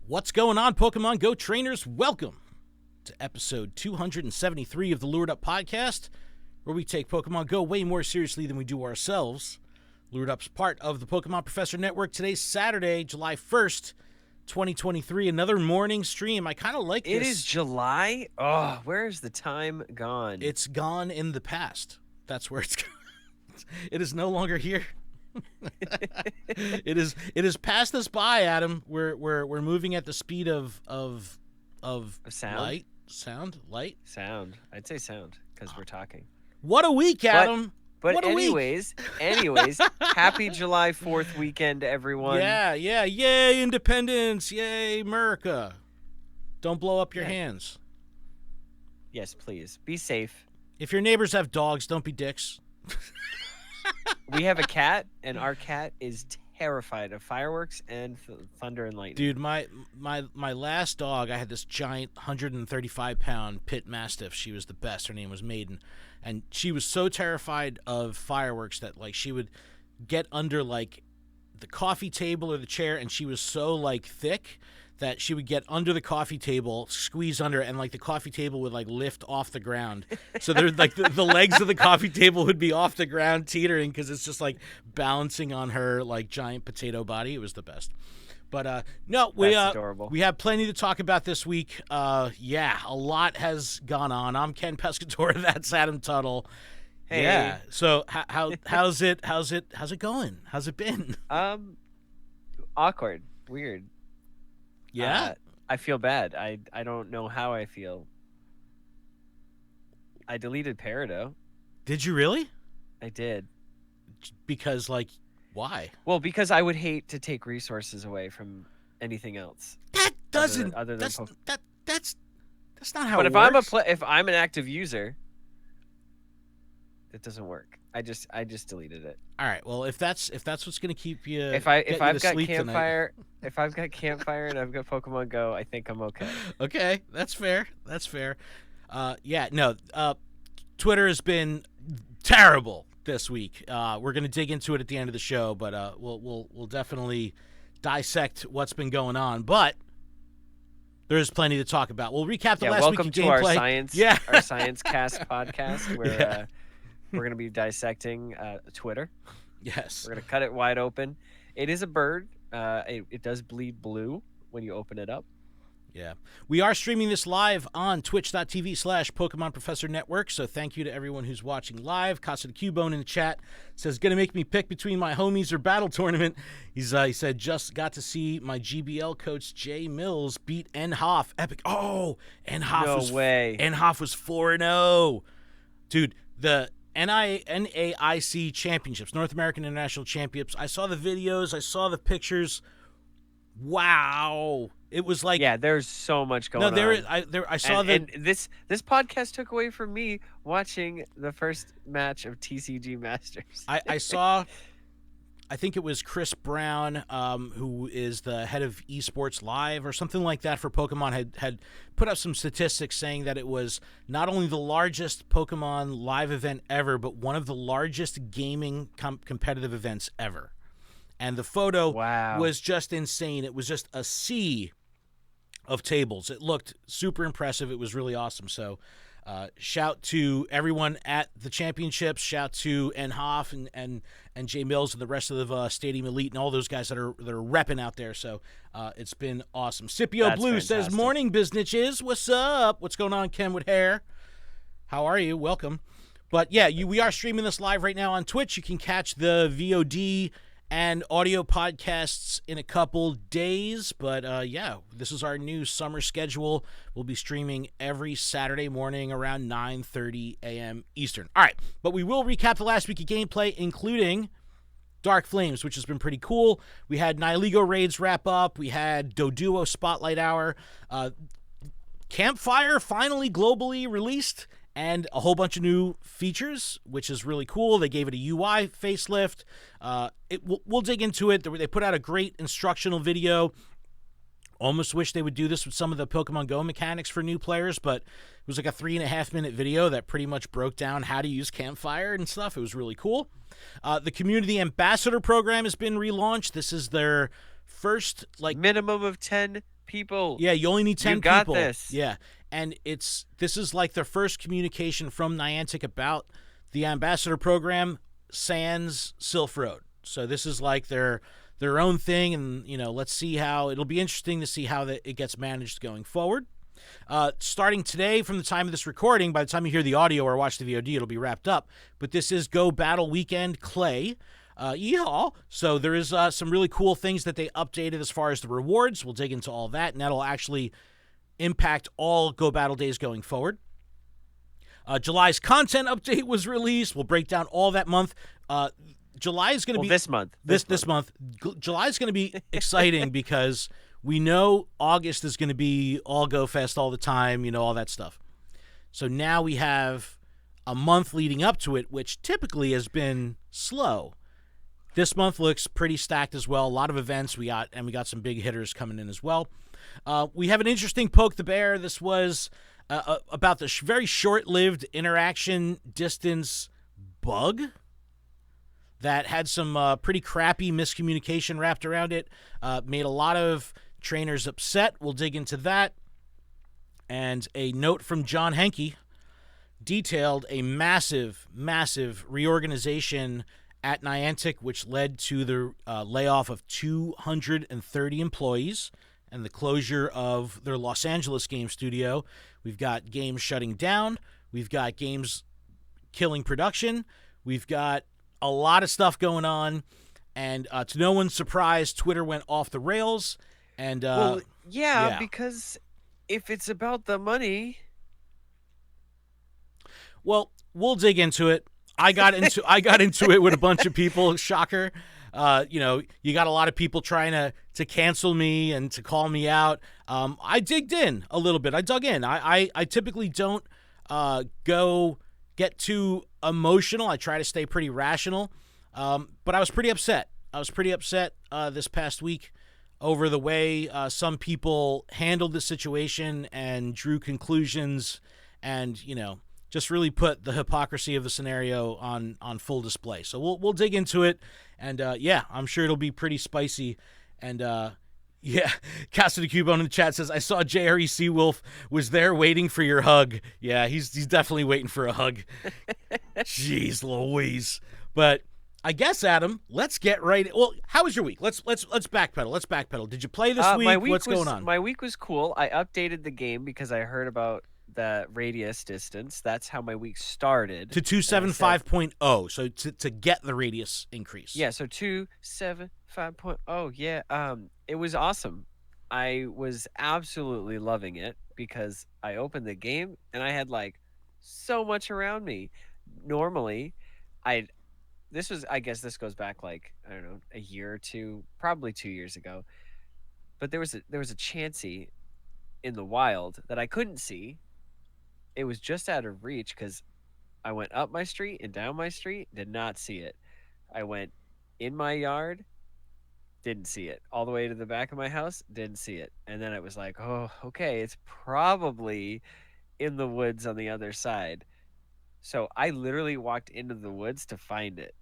What's going on, Pokemon Go trainers? Welcome to episode 273 of the Lured Up podcast, where we take Pokemon Go way more seriously than we do ourselves. Lured Up's part of the Pokemon Professor Network. Today's Saturday, July 1st, 2023. Another morning stream. I kind of like this. It is July? Oh, where's the time gone? It's gone in the past. That's where it's gone. It is no longer here. It is passed us by, Adam. We're moving at the speed of sound? light. Sound. I'd say sound because we're talking. What a week, Adam. But what a anyways, happy July 4th weekend, everyone. Yeah. Yay, independence. Yay, America. Don't blow up your hands. Yes, please. Be safe. If your neighbors have dogs, don't be dicks. We have a cat, and our cat is terrified of fireworks and thunder and lightning. Dude, my last dog, I had this giant 135-pound pit mastiff. She was the best. Her name was Maiden. And she was so terrified of fireworks that, like, she would get under, like, the coffee table or the chair, and she was so, like, thick that she would get under the coffee table, squeeze under, and, like, the coffee table would, like, lift off the ground. So there's, like, the legs of the coffee table would be off the ground teetering because it's just, like, balancing on her, like, giant potato body. It was the best. But, no, That's adorable. We have plenty to talk about this week. A lot has gone on. I'm Ken Pescatore. That's Adam Tuttle. Hey. Yeah. So how's it going? How's it been? Awkward. Weird. Yeah. I feel bad. I don't know how I feel. I deleted Peridot. Did you really? I did. Because, like, why? Well, because I would hate to take resources away from anything else. That doesn't. Other than that's not how. But it if works. if I'm an active user, it doesn't work. I just deleted it. All right. Well, if that's what's gonna keep you. If I've got Campfire. If I've got Campfire and I've got Pokemon Go, I think I'm okay. Okay, that's fair. Twitter has been terrible this week. We're gonna dig into it at the end of the show, but we'll definitely dissect what's been going on. But there's plenty to talk about. We'll recap the last welcome week of to gameplay. our Science Cast podcast where we're gonna be dissecting Twitter. Yes, we're gonna cut it wide open. It is a bird. It does bleed blue when you open it up. Yeah. We are streaming this live on twitch.tv/Pokemon Professor Network, so thank you to everyone who's watching live. Casa the Cubone in the chat says, gonna make me pick between my homies or battle tournament. He said, just got to see my GBL coach Jay Mills beat Enhoff. Epic. Oh, Enhoff way. Enhoff was 4-0. Dude, the NAIC championships, North American International Championships. I saw the videos, I saw the pictures. Wow. It was like, yeah, there's so much going on. I saw and this podcast took away from me watching the first match of TCG Masters. I saw, I think it was Chris Brown, who is the head of esports live or something like that for Pokemon, had put up some statistics saying that it was not only the largest Pokemon live event ever, but one of the largest gaming competitive events ever. And the photo was just insane. It was just a sea of tables. It looked super impressive. It was really awesome. So shout to everyone at the championships. Shout to Enhoff and Jay Mills and the rest of the Stadium Elite and all those guys that are repping out there. So it's been awesome. Scipio Blue fantastic. says, morning, businesses. What's up? What's going on, Ken with hair? How are you? Welcome. But yeah, we are streaming this live right now on Twitch. You can catch the VOD and audio podcasts in a couple days. But this is our new summer schedule. We'll be streaming every Saturday morning around 9:30 a.m. Eastern. All right, but we will recap the last week of gameplay, including Dark Flames, which has been pretty cool. We had Nihilego raids wrap up. We had Doduo Spotlight Hour. Campfire finally globally released, and a whole bunch of new features, which is really cool. They gave it a UI facelift. We'll dig into it. They put out a great instructional video. Almost wish they would do this with some of the Pokemon Go mechanics for new players, but it was like a 3.5-minute video that pretty much broke down how to use Campfire and stuff. It was really cool. The Community Ambassador Program has been relaunched. This is their first, like, Minimum of 10 people. yeah, you only need You 10 got people. this. Yeah. And this is like their first communication from Niantic about the ambassador program sans Sylph Road. So this is like their own thing, and let's see how it'll be interesting to see how it gets managed going forward. Starting today, from the time of this recording, by the time you hear the audio or watch the VOD, it'll be wrapped up. But this is Go Battle Weekend Clay. Yeehaw. So there is some really cool things that they updated as far as the rewards. We'll dig into all that, and that'll actually impact all Go Battle days going forward. July's content update was released. We'll break down all that month. July is going to be this month. This month. July is going to be exciting because we know August is going to be all Go Fest all the time, all that stuff. So now we have a month leading up to it, which typically has been slow. This month looks pretty stacked as well. A lot of events we got some big hitters coming in as well. We have an interesting Poke the Bear. This was about the very short-lived interaction distance bug that had some pretty crappy miscommunication wrapped around it. Made a lot of trainers upset. We'll dig into that. And a note from John Henke detailed a massive, massive reorganization at Niantic, which led to the layoff of 230 employees and the closure of their Los Angeles game studio. We've got games shutting down. We've got games killing production. We've got a lot of stuff going on. And to no one's surprise, Twitter went off the rails. And yeah, because if it's about the money... Well, we'll dig into it. I got into it with a bunch of people. Shocker. You got a lot of people trying to cancel me and to call me out. I digged in a little bit. I dug in. I typically don't go get too emotional. I try to stay pretty rational. But I was pretty upset. This past week over the way some people handled the situation and drew conclusions and, just really put the hypocrisy of the scenario on full display. So we'll dig into it, and I'm sure it'll be pretty spicy. And Casa de Cubo in the chat says, I saw JREC Wolf was there waiting for your hug. Yeah, he's definitely waiting for a hug. Jeez Louise. But I guess, Adam, let's get right. Well, how was your week? Let's backpedal. Did you play this week? What's going on? My week was cool. I updated the game because I heard about the radius distance. That's how my week started. To 275.0, so to get the radius increase. Yeah, so 275.0. Yeah, it was awesome. I was absolutely loving it because I opened the game and I had like so much around me. Normally, I guess this goes back like, I don't know, a year or two, probably 2 years ago. But there was a Chansey in the wild that I couldn't see. It was just out of reach because I went up my street and down my street, did not see it. I went in my yard, didn't see it. All the way to the back of my house, didn't see it. And then it was like, oh, okay, it's probably in the woods on the other side. So I literally walked into the woods to find it.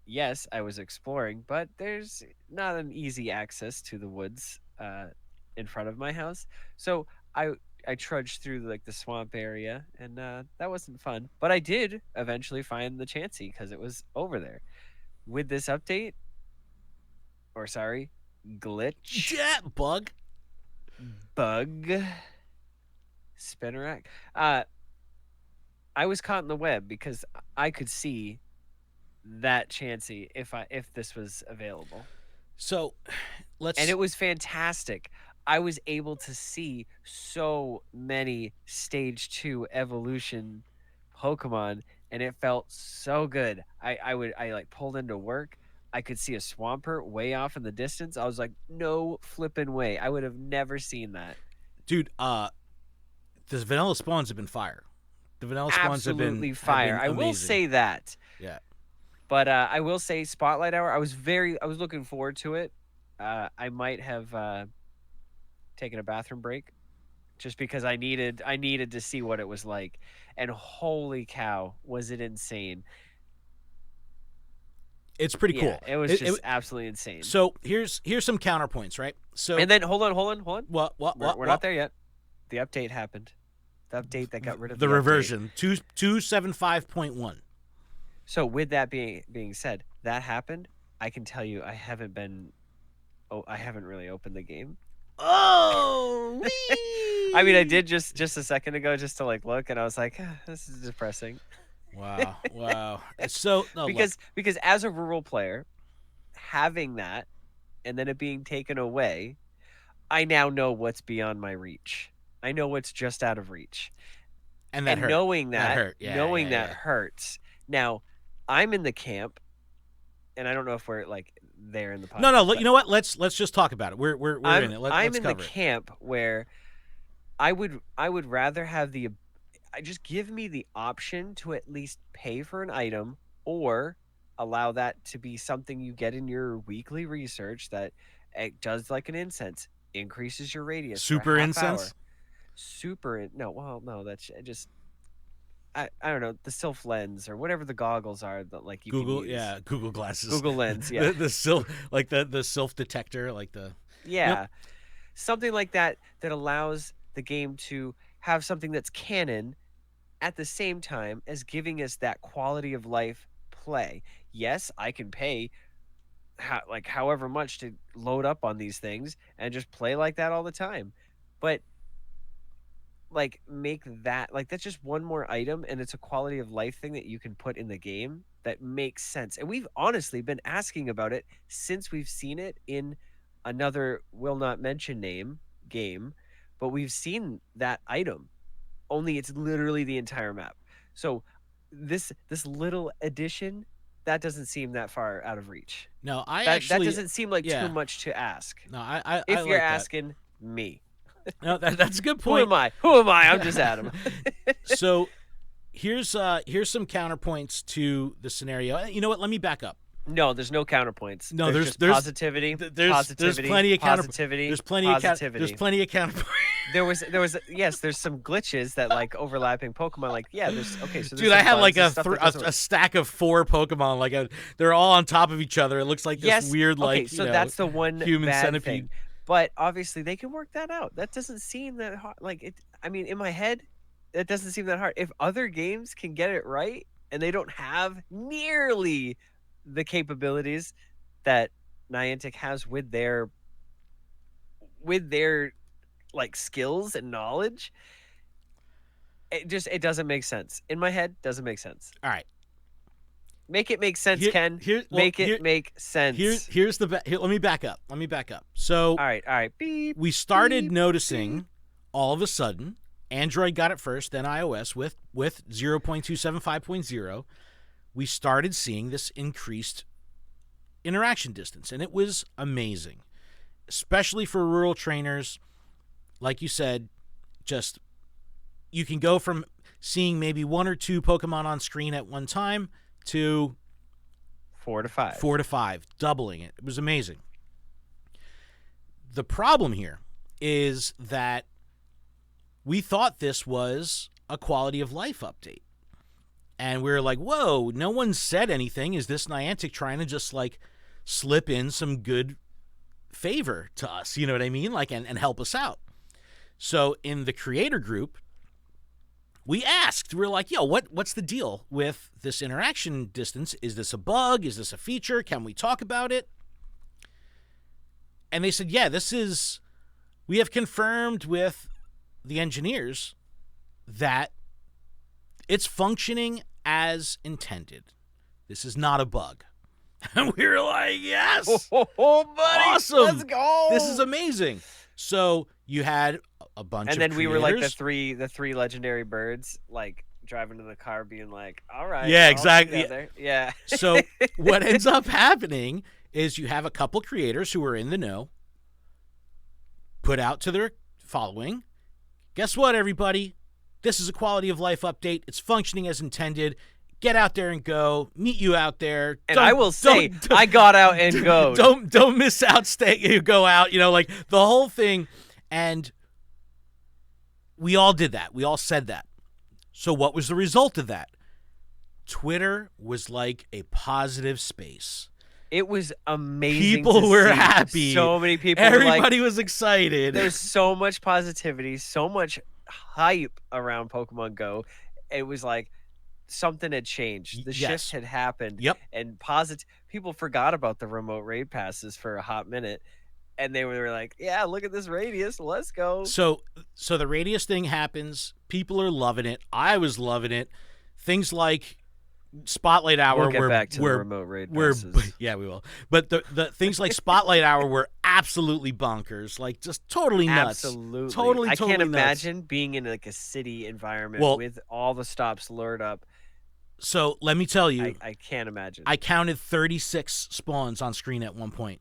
Yes, I was exploring, but there's not an easy access to the woods in front of my house. So I trudged through like the swamp area, and that wasn't fun. But I did eventually find the Chansey because it was over there. With this update, or sorry, glitch, bug, spinnerack. I was caught in the web because I could see that Chansey if this was available. So and it was fantastic. I was able to see so many stage 2 evolution Pokemon, and it felt so good. I like pulled into work. I could see a Swampert way off in the distance. I was like, no flipping way. I would have never seen that. Dude, the vanilla spawns have been fire. The vanilla spawns absolutely fire. Have been I will say that. Yeah. But I will say Spotlight Hour, I was looking forward to it. I might have taken a bathroom break just because I needed to see what it was like. And holy cow, was it insane. It's pretty cool. It was just absolutely insane. So here's some counterpoints, right? So and then hold on. What? We're not there yet. The update happened. The update that got rid of the reversion update. 2.75.1. So with that being said, that happened. I can tell you, I haven't really opened the game. Oh, I mean, I did just a second ago, just to like look, and I was like, this is depressing. Wow. So because as a rural player, having that and then it being taken away, I now know what's beyond my reach. I know what's just out of reach. And that hurt. Knowing that, hurt. that hurts. Now, I'm in the camp, and I don't know if we're like there in the podcast. No. You know what? Let's just talk about it. We're in it. I'm let's in cover the camp where I would rather have just give me the option to at least pay for an item, or allow that to be something you get in your weekly research that it does like an incense, increases your radius. Super incense. No, that's just I don't know, the Sylph lens or whatever the goggles are that like you Google can use. Google glasses, Google lens, yeah. the Sylph, like the Sylph detector, like the something like that allows the game to have something that's canon at the same time as giving us that quality of life play. Yes, I can pay however much to load up on these things and just play like that all the time, but like make that like that's just one more item, and it's a quality of life thing that you can put in the game that makes sense. And we've honestly been asking about it since we've seen it in another will not mention name game, but we've seen that item, only it's literally the entire map. So this little addition, that doesn't seem that far out of reach. No, that doesn't seem like too much to ask. No, I if you're like asking me. No, that's a good point. Who am I? I'm just Adam. So here's some counterpoints to the scenario. You know what? Let me back up. No, there's no counterpoints. No, there's positivity. There's plenty of positivity. There's plenty of counterpoints. There was yes, there's some glitches that like overlapping Pokemon. Like so dude, I had like a stack of 4 Pokemon. Like they're all on top of each other. It looks like this weird so that's the one human bad centipede. Thing. But obviously they can work that out. That doesn't seem that hard. Like it. I mean, in my head, it doesn't seem that hard. If other games can get it right and they don't have nearly the capabilities that Niantic has with their like skills and knowledge, it doesn't make sense. In my head, doesn't make sense. All right. Make it make sense, Ken. Make sense. Let me back up. So, all right. Beep. We started noticing all of a sudden, Android got it first, then iOS with 0.275.0. We started seeing this increased interaction distance, and it was amazing, especially for rural trainers. Like you said, just you can go from seeing maybe 1 or 2 Pokemon on screen at one time to 4 to 5. 4 to 5, doubling it. It was amazing. The problem here is that we thought this was a quality of life update. And we were like, whoa, no one said anything. Is this Niantic trying to just like slip in some good favor to us? You know what I mean? Like, and help us out. So in the creator group, we asked, we're like, yo, what's the deal with this interaction distance? Is this a bug? Is this a feature? Can we talk about it? And they said, yeah, we have confirmed with the engineers that it's functioning as intended. This is not a bug. And we were like, yes. Oh, buddy. Awesome. Let's go. This is amazing. So you had a bunch of And then creators. we were like the three legendary birds, like driving in the car being like, all right. Yeah, exactly. Yeah. So what ends up happening is you have a couple creators who are in the know, put out to their following, guess what, everybody? This is a quality of life update. It's functioning as intended. Get out there and go. Meet you out there. And I will say, I got out and go. Don't miss out. You go out. You know, like the whole thing. And we all did that. We all said that. So what was the result of that? Twitter was like a positive space. It was amazing. People were happy. So many people. Everybody was excited. There's so much positivity, so much hype around Pokemon Go. It was like something had changed. The shift had happened. Yep. And people forgot about the remote raid passes for a hot minute. And they were like, yeah, look at this radius. Let's go. So the radius thing happens. People are loving it. I was loving it. Things like Spotlight Hour we'll get back to the remote raid passes. Yeah, we will. But the things like Spotlight Hour were absolutely bonkers. Like just totally nuts. Absolutely. Totally I can't nuts. imagine being in like a city environment with all the stops lured up. So let me tell you. I can't imagine. I counted 36 spawns on screen at one point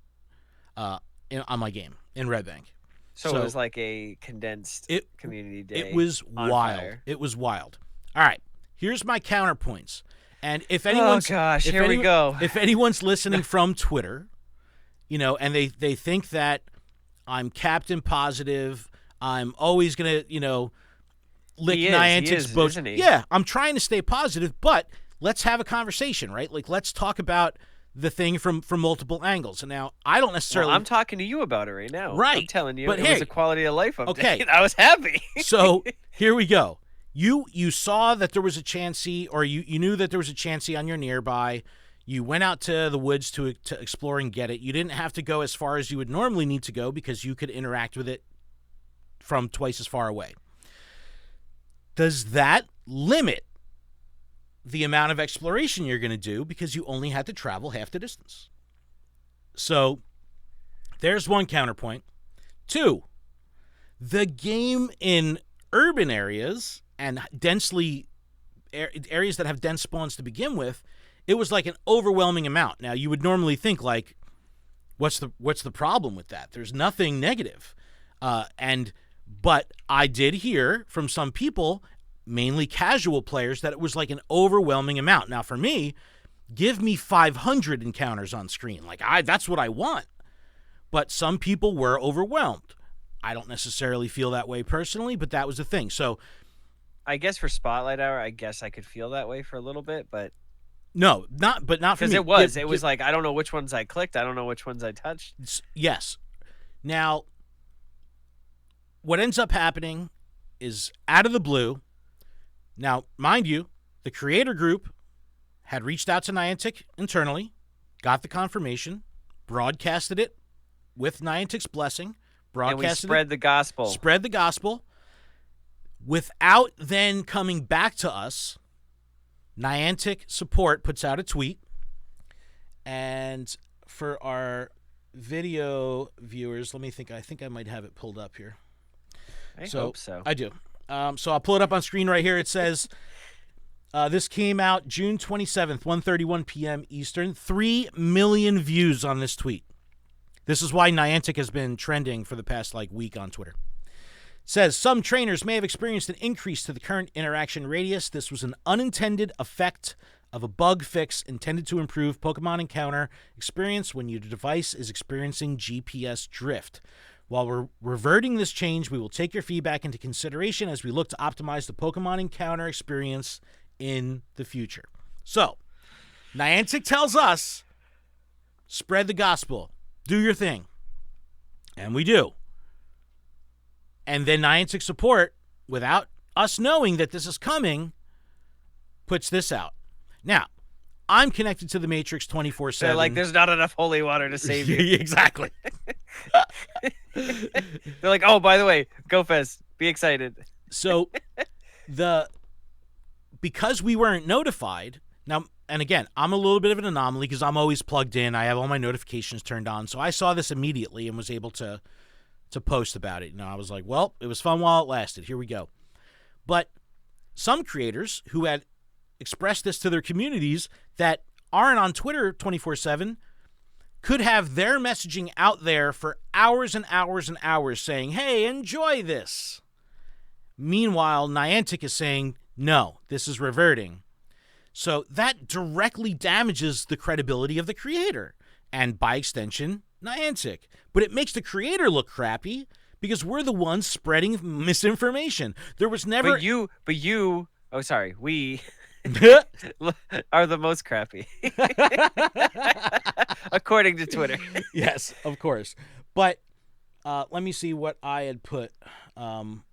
on my game in Red Bank. So it was like a condensed community day. It was wild. Fire. It was wild. All right. Here's my counterpoints. And if anyone's here we go. If anyone's listening from Twitter, and they think that I'm Captain Positive, I'm always gonna, lick Niantic's boat. Isn't he? Yeah, I'm trying to stay positive, but let's have a conversation, right? Like let's talk about the thing from multiple angles. And now I don't necessarily. Well, I'm talking to you about it right now. Right. I'm telling you, but it was a quality of life update. Okay. I was happy. So here we go. You saw that there was a Chansey, or you knew that there was a Chansey on your nearby. You went out to the woods to explore and get it. You didn't have to go as far as you would normally need to go because you could interact with it from twice as far away. Does that limit the amount of exploration you're going to do because you only had to travel half the distance? So there's one counterpoint. Two, the game in urban areas and areas that have dense spawns to begin with, it was like an overwhelming amount. Now, you would normally think, like, what's the problem with that? There's nothing negative. But I did hear from some people, mainly casual players, that it was like an overwhelming amount. Now, for me, give me 500 encounters on screen. Like, that's what I want. But some people were overwhelmed. I don't necessarily feel that way personally, but that was the thing. So I guess for Spotlight Hour, I guess I could feel that way for a little bit, but not for me. Because it was like, I don't know which ones I clicked. I don't know which ones I touched. Yes. Now, what ends up happening is out of the blue. Now, mind you, the creator group had reached out to Niantic internally, got the confirmation, broadcasted it with Niantic's blessing, and we spread the gospel. Spread the gospel. Without then coming back to us, Niantic support puts out a tweet. And for our video viewers, let me think. I think I might have it pulled up here. I hope so. I do. So I'll pull it up on screen right here. It says, this came out June 27th, 1:31 p.m. Eastern. 3 million views on this tweet. This is why Niantic has been trending for the past week on Twitter. It says, some trainers may have experienced an increase to the current interaction radius. This was an unintended effect of a bug fix intended to improve Pokemon encounter experience when your device is experiencing GPS drift. While we're reverting this change, we will take your feedback into consideration as we look to optimize the Pokemon encounter experience in the future. So, Niantic tells us, spread the gospel. Do your thing. And we do. And then Niantic support, without us knowing that this is coming, puts this out. Now, I'm connected to the Matrix 24/7. They're like, there's not enough holy water to save you. Exactly. They're like, oh, by the way, Go Fest, be excited. So, because we weren't notified, now, and again, I'm a little bit of an anomaly because I'm always plugged in. I have all my notifications turned on. So I saw this immediately and was able to post about it. I was like, well, it was fun while it lasted. Here we go. But some creators who had expressed this to their communities that aren't on Twitter 24/7 could have their messaging out there for hours and hours and hours saying, hey, enjoy this. Meanwhile, Niantic is saying, no, this is reverting. So that directly damages the credibility of the creator and, by extension, Niantic. But it makes the creator look crappy because we're the ones spreading misinformation. There was never... we are the most crappy, according to Twitter. Yes, of course. But let me see what I had put on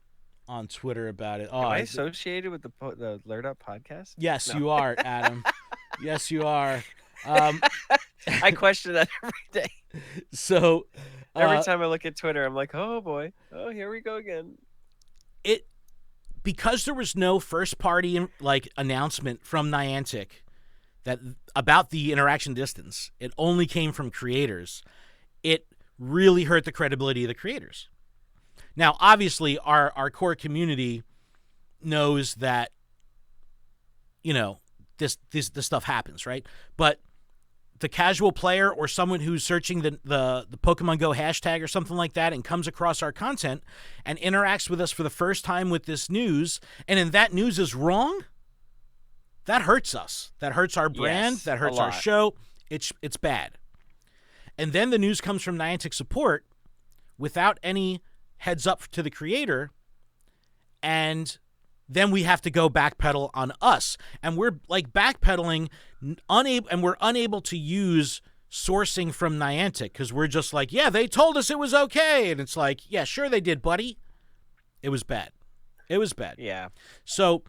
Twitter about it. Am I associated with the LURED podcast? Yes, No. you are, Adam. Yes, you are. I question that every day. So every time I look at Twitter, I'm like, oh boy, oh here we go again. Because there was no first party like announcement from Niantic that about the interaction distance, it only came from creators. It really hurt the credibility of the creators. Now, obviously, our core community knows that, this stuff happens, right? But the casual player or someone who's searching the Pokemon Go hashtag or something like that and comes across our content and interacts with us for the first time with this news, and then that news is wrong, that hurts us. That hurts our brand. Yes, that hurts our show. It's bad. And then the news comes from Niantic support without any heads up to the creator, and then we have to go backpedal on us. And we're like backpedaling, and we're unable to use sourcing from Niantic because we're just like, yeah, they told us it was okay. And it's like, yeah, sure they did, buddy. It was bad. It was bad. Yeah. So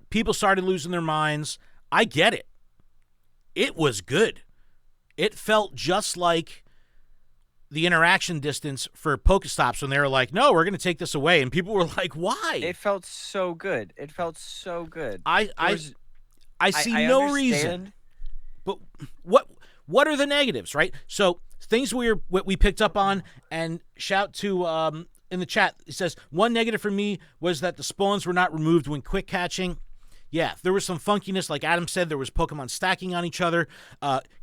people started losing their minds. I get it. It was good. It felt just like the interaction distance for Pokestops when they were like, no, we're going to take this away. And people were like, why? It felt so good. It felt so good. I see no reason. But what are the negatives, right? So things we picked up on, and shout to in the chat, it says, one negative for me was that the spawns were not removed when quick catching. Yeah, there was some funkiness. Like Adam said, there was Pokemon stacking on each other.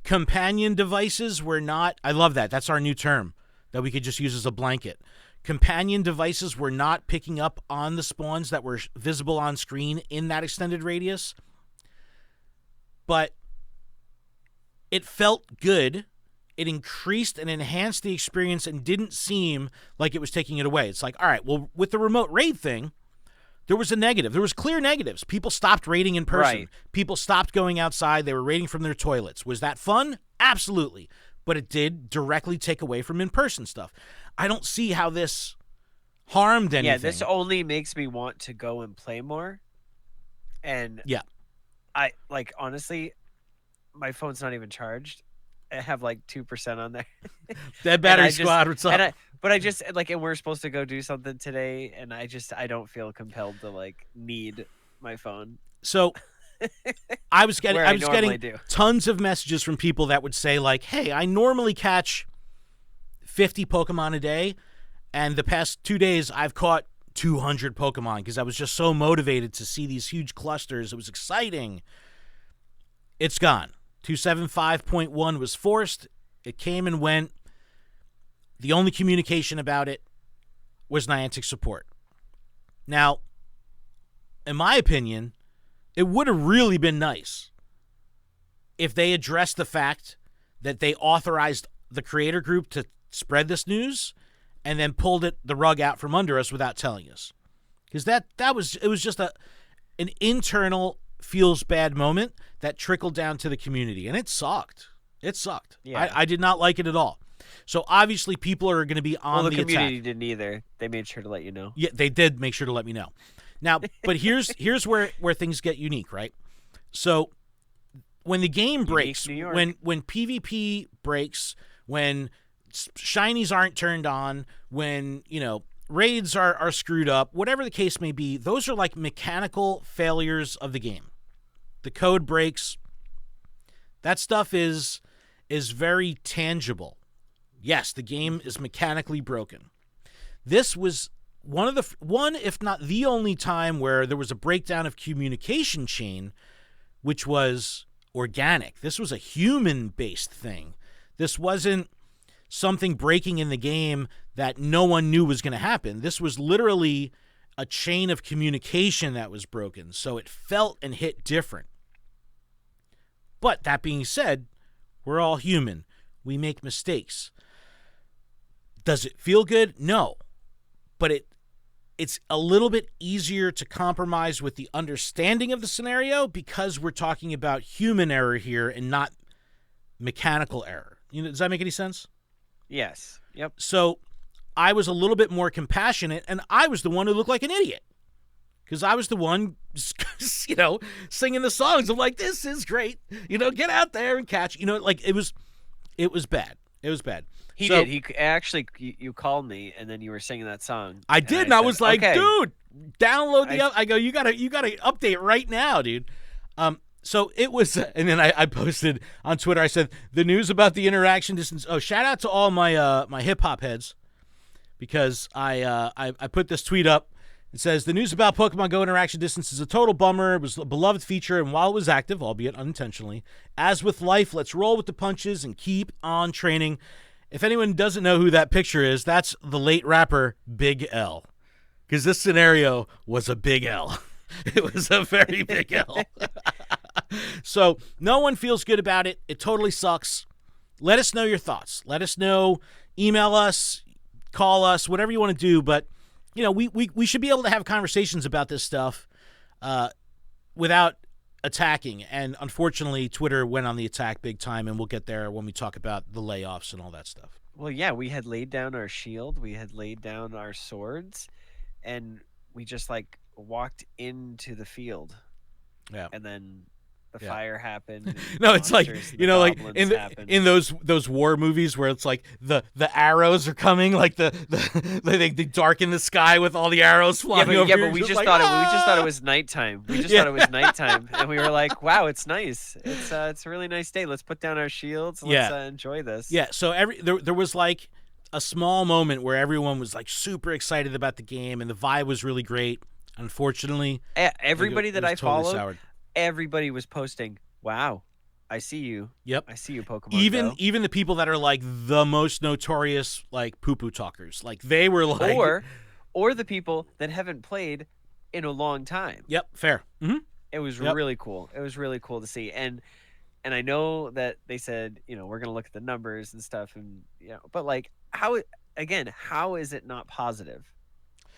Companion devices were not... I love that. That's our new term that we could just use as a blanket. Companion devices were not picking up on the spawns that were visible on screen in that extended radius. But it felt good. It increased and enhanced the experience and didn't seem like it was taking it away. It's like, all right, well, with the remote raid thing, there was a negative. There was clear negatives. People stopped raiding in person. Right. People stopped going outside. They were raiding from their toilets. Was that fun? Absolutely. But it did directly take away from in-person stuff. I don't see how this harmed anything. Yeah, this only makes me want to go and play more. And yeah, I honestly, my phone's not even charged. I have like 2% on there. That battery squad, what's up? But I just and we're supposed to go do something today, and I don't feel compelled to need my phone. So I was getting tons of messages from people that would say like, hey, I normally catch 50 Pokemon a day, and the past 2 days I've caught 200 Pokemon because I was just so motivated to see these huge clusters. It was exciting. It's gone. 275.1 was forced. It came and went. The only communication about it was Niantic support. Now, in my opinion, it would have really been nice if they addressed the fact that they authorized the creator group to spread this news and then pulled the rug out from under us without telling us. Because it was just an internal feels bad moment that trickled down to the community, and it sucked. It sucked. Yeah. I did not like it at all. So obviously people are going to be on the attack. The community didn't either. They made sure to let you know. Yeah, they did make sure to let me know. Now, but here's where things get unique, right? So when the game breaks, when PvP breaks, when shinies aren't turned on, when, raids are screwed up, whatever the case may be, those are like mechanical failures of the game. The code breaks. That stuff is very tangible. Yes, the game is mechanically broken. This was one, if not the only time where there was a breakdown of communication chain, which was organic. This was a human-based thing. This wasn't something breaking in the game that no one knew was going to happen. This was literally a chain of communication that was broken, so it felt and hit different. But that being said, we're all human. We make mistakes. Does it feel good? No. But it's a little bit easier to compromise with the understanding of the scenario because we're talking about human error here and not mechanical error. Does that make any sense? Yes. Yep. So I was a little bit more compassionate, and I was the one who looked like an idiot because I was the one, singing the songs. I'm like, this is great. Get out there and catch. Like it was bad. It was bad. He did. He actually, you called me, and then you were singing that song. I did, and I was like, okay, dude, download the. I go, you gotta update right now, dude. So it was, and then I posted on Twitter. I said the news about the interaction distance. Oh, shout out to all my my hip hop heads, because I put this tweet up. It says the news about Pokemon GO interaction distance is a total bummer. It was a beloved feature, and while it was active, albeit unintentionally, as with life, let's roll with the punches and keep on training. If anyone doesn't know who that picture is, that's the late rapper Big L, because this scenario was a big L. It was a very big L. So no one feels good about it. It totally sucks. Let us know your thoughts. Let us know. Email us, call us, whatever you want to do. But, we should be able to have conversations about this stuff without attacking. And unfortunately, Twitter went on the attack big time, and we'll get there when we talk about the layoffs and all that stuff. Well, yeah, we had laid down our shield. We had laid down our swords, and we just walked into the field. Yeah. And then the fire happened. No, it's like, in those war movies where it's like the arrows are coming, like they darken the sky with all the arrows flying over. Yeah, but we just thought it was nighttime. We just thought it was nighttime, and we were like, "Wow, it's nice. It's a really nice day. Let's put down our shields. Let's enjoy this." Yeah. So there was like a small moment where everyone was like super excited about the game, and the vibe was really great. Unfortunately, everybody that I followed. Soured. Everybody was posting, "Wow, I see you. Yep, I see you, Pokemon Go." Even the people that are like the most notorious like poo-poo talkers, like they were like, or the people that haven't played in a long time. Yep, fair. Mm-hmm. It was really cool. It was really cool to see, and I know that they said, we're gonna look at the numbers and stuff, and but like how is it not positive?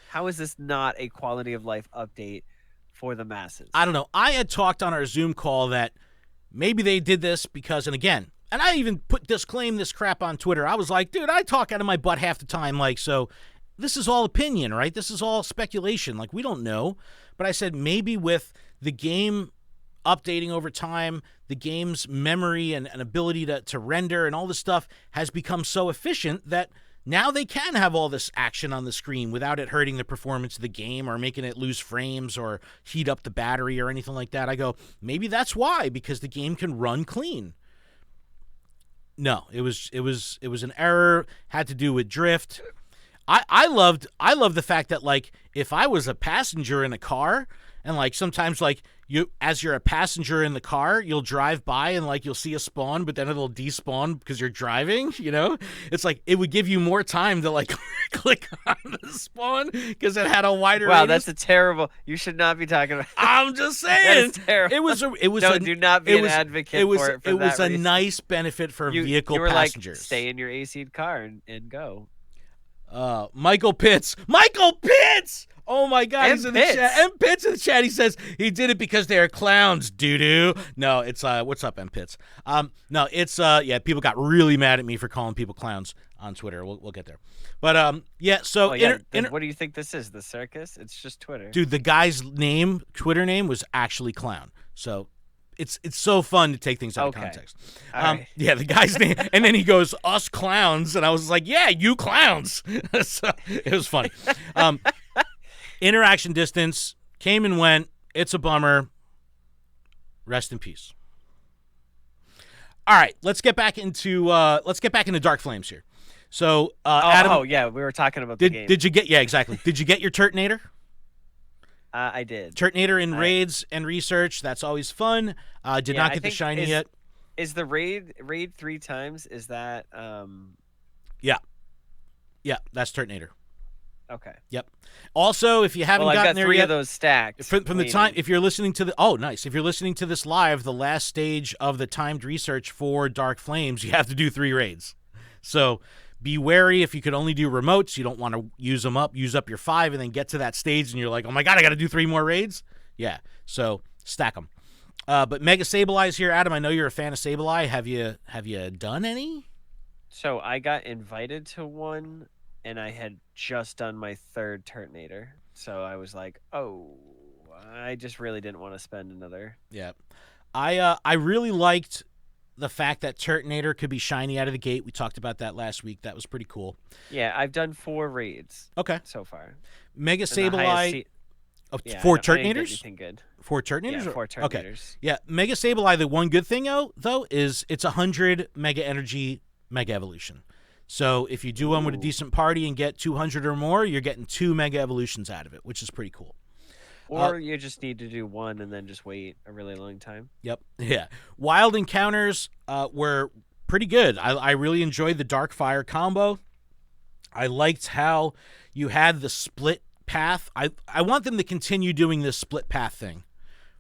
How is this not a quality of life update for the masses? I don't know. I had talked on our Zoom call that maybe they did this because, and I even disclaimed this crap on Twitter. I was like, dude, I talk out of my butt half the time. Like, so this is all opinion, right? This is all speculation. Like, we don't know. But I said maybe with the game updating over time, the game's memory and ability to render and all this stuff has become so efficient that now they can have all this action on the screen without it hurting the performance of the game or making it lose frames or heat up the battery or anything like that. I go, maybe that's why, because the game can run clean. No, it was an error, had to do with drift. I loved the fact that like if I was a passenger in a car and like sometimes like as you're a passenger in the car, you'll drive by and like you'll see a spawn, but then it'll despawn because you're driving, It's like it would give you more time to like click on the spawn because it had a wider Wow, radius. That's a terrible. You should not be talking about. I'm just saying. That's terrible. Do not be an advocate for it. It was a nice benefit for vehicle you were passengers. Like, stay in your AC car and go. Michael Pitts. Oh my God, he's in the chat. M. Pitts in the chat. He says he did it because they're clowns, doo-doo. No, it's what's up, M. Pitts? No, it's people got really mad at me for calling people clowns on Twitter. We'll get there. But so what do you think this is? The circus? It's just Twitter. Dude, the guy's Twitter name was actually clown. So it's so fun to take things out of context. Right. Yeah, the guy's name, and then he goes, "Us clowns," and I was like, "Yeah, you clowns." So it was funny. Interaction distance came and went. It's a bummer. Rest in peace. All right, let's get back into Dark Flames here. So, Adam, we were talking about the game. Did you get? Yeah, exactly. Did you get your Turtonator? I did. Turtonator in raids and research. That's always fun. Did not get the shiny yet. Is the raid 3 times? Is that? Yeah, that's Turtonator. Okay. Yep. Also, if you haven't gotten there yet, I've got 3 of those stacked. From the time, if you're listening to if you're listening to this live, the last stage of the timed research for Dark Flames, you have to do 3 raids. So Be wary if you could only do remotes. You don't want to use them up. Use up your 5 and then get to that stage and you're like, oh my god, I got to do 3 more raids. Yeah, so stack them. But Mega Sableye's here, Adam. I know you're a fan of Sableye. Have you done any? So I got invited to one, and I had just done my 3rd Turtonator. So I was like, oh, I just really didn't want to spend another. Yeah, I really liked the fact that Turtonator could be shiny out of the gate. We talked about that last week. That was pretty cool. Yeah, I've done 4 raids. Okay. So far. Mega Sableye. Yeah, 4 I didn't get Turtonators? anything good. 4 Turtonators? Yeah, 4 Turtonators. Okay. Yeah, Mega Sableye, the one good thing, though, is it's 100 Mega Energy Mega Evolution. So if you do one with a decent party and get 200 or more, you're getting 2 Mega Evolutions out of it, which is pretty cool. Or you just need to do 1 and then just wait a really long time. Yep. Yeah. Wild Encounters were pretty good. I really enjoyed the Dark Fire combo. I liked how you had the split path. I want them to continue doing this split path thing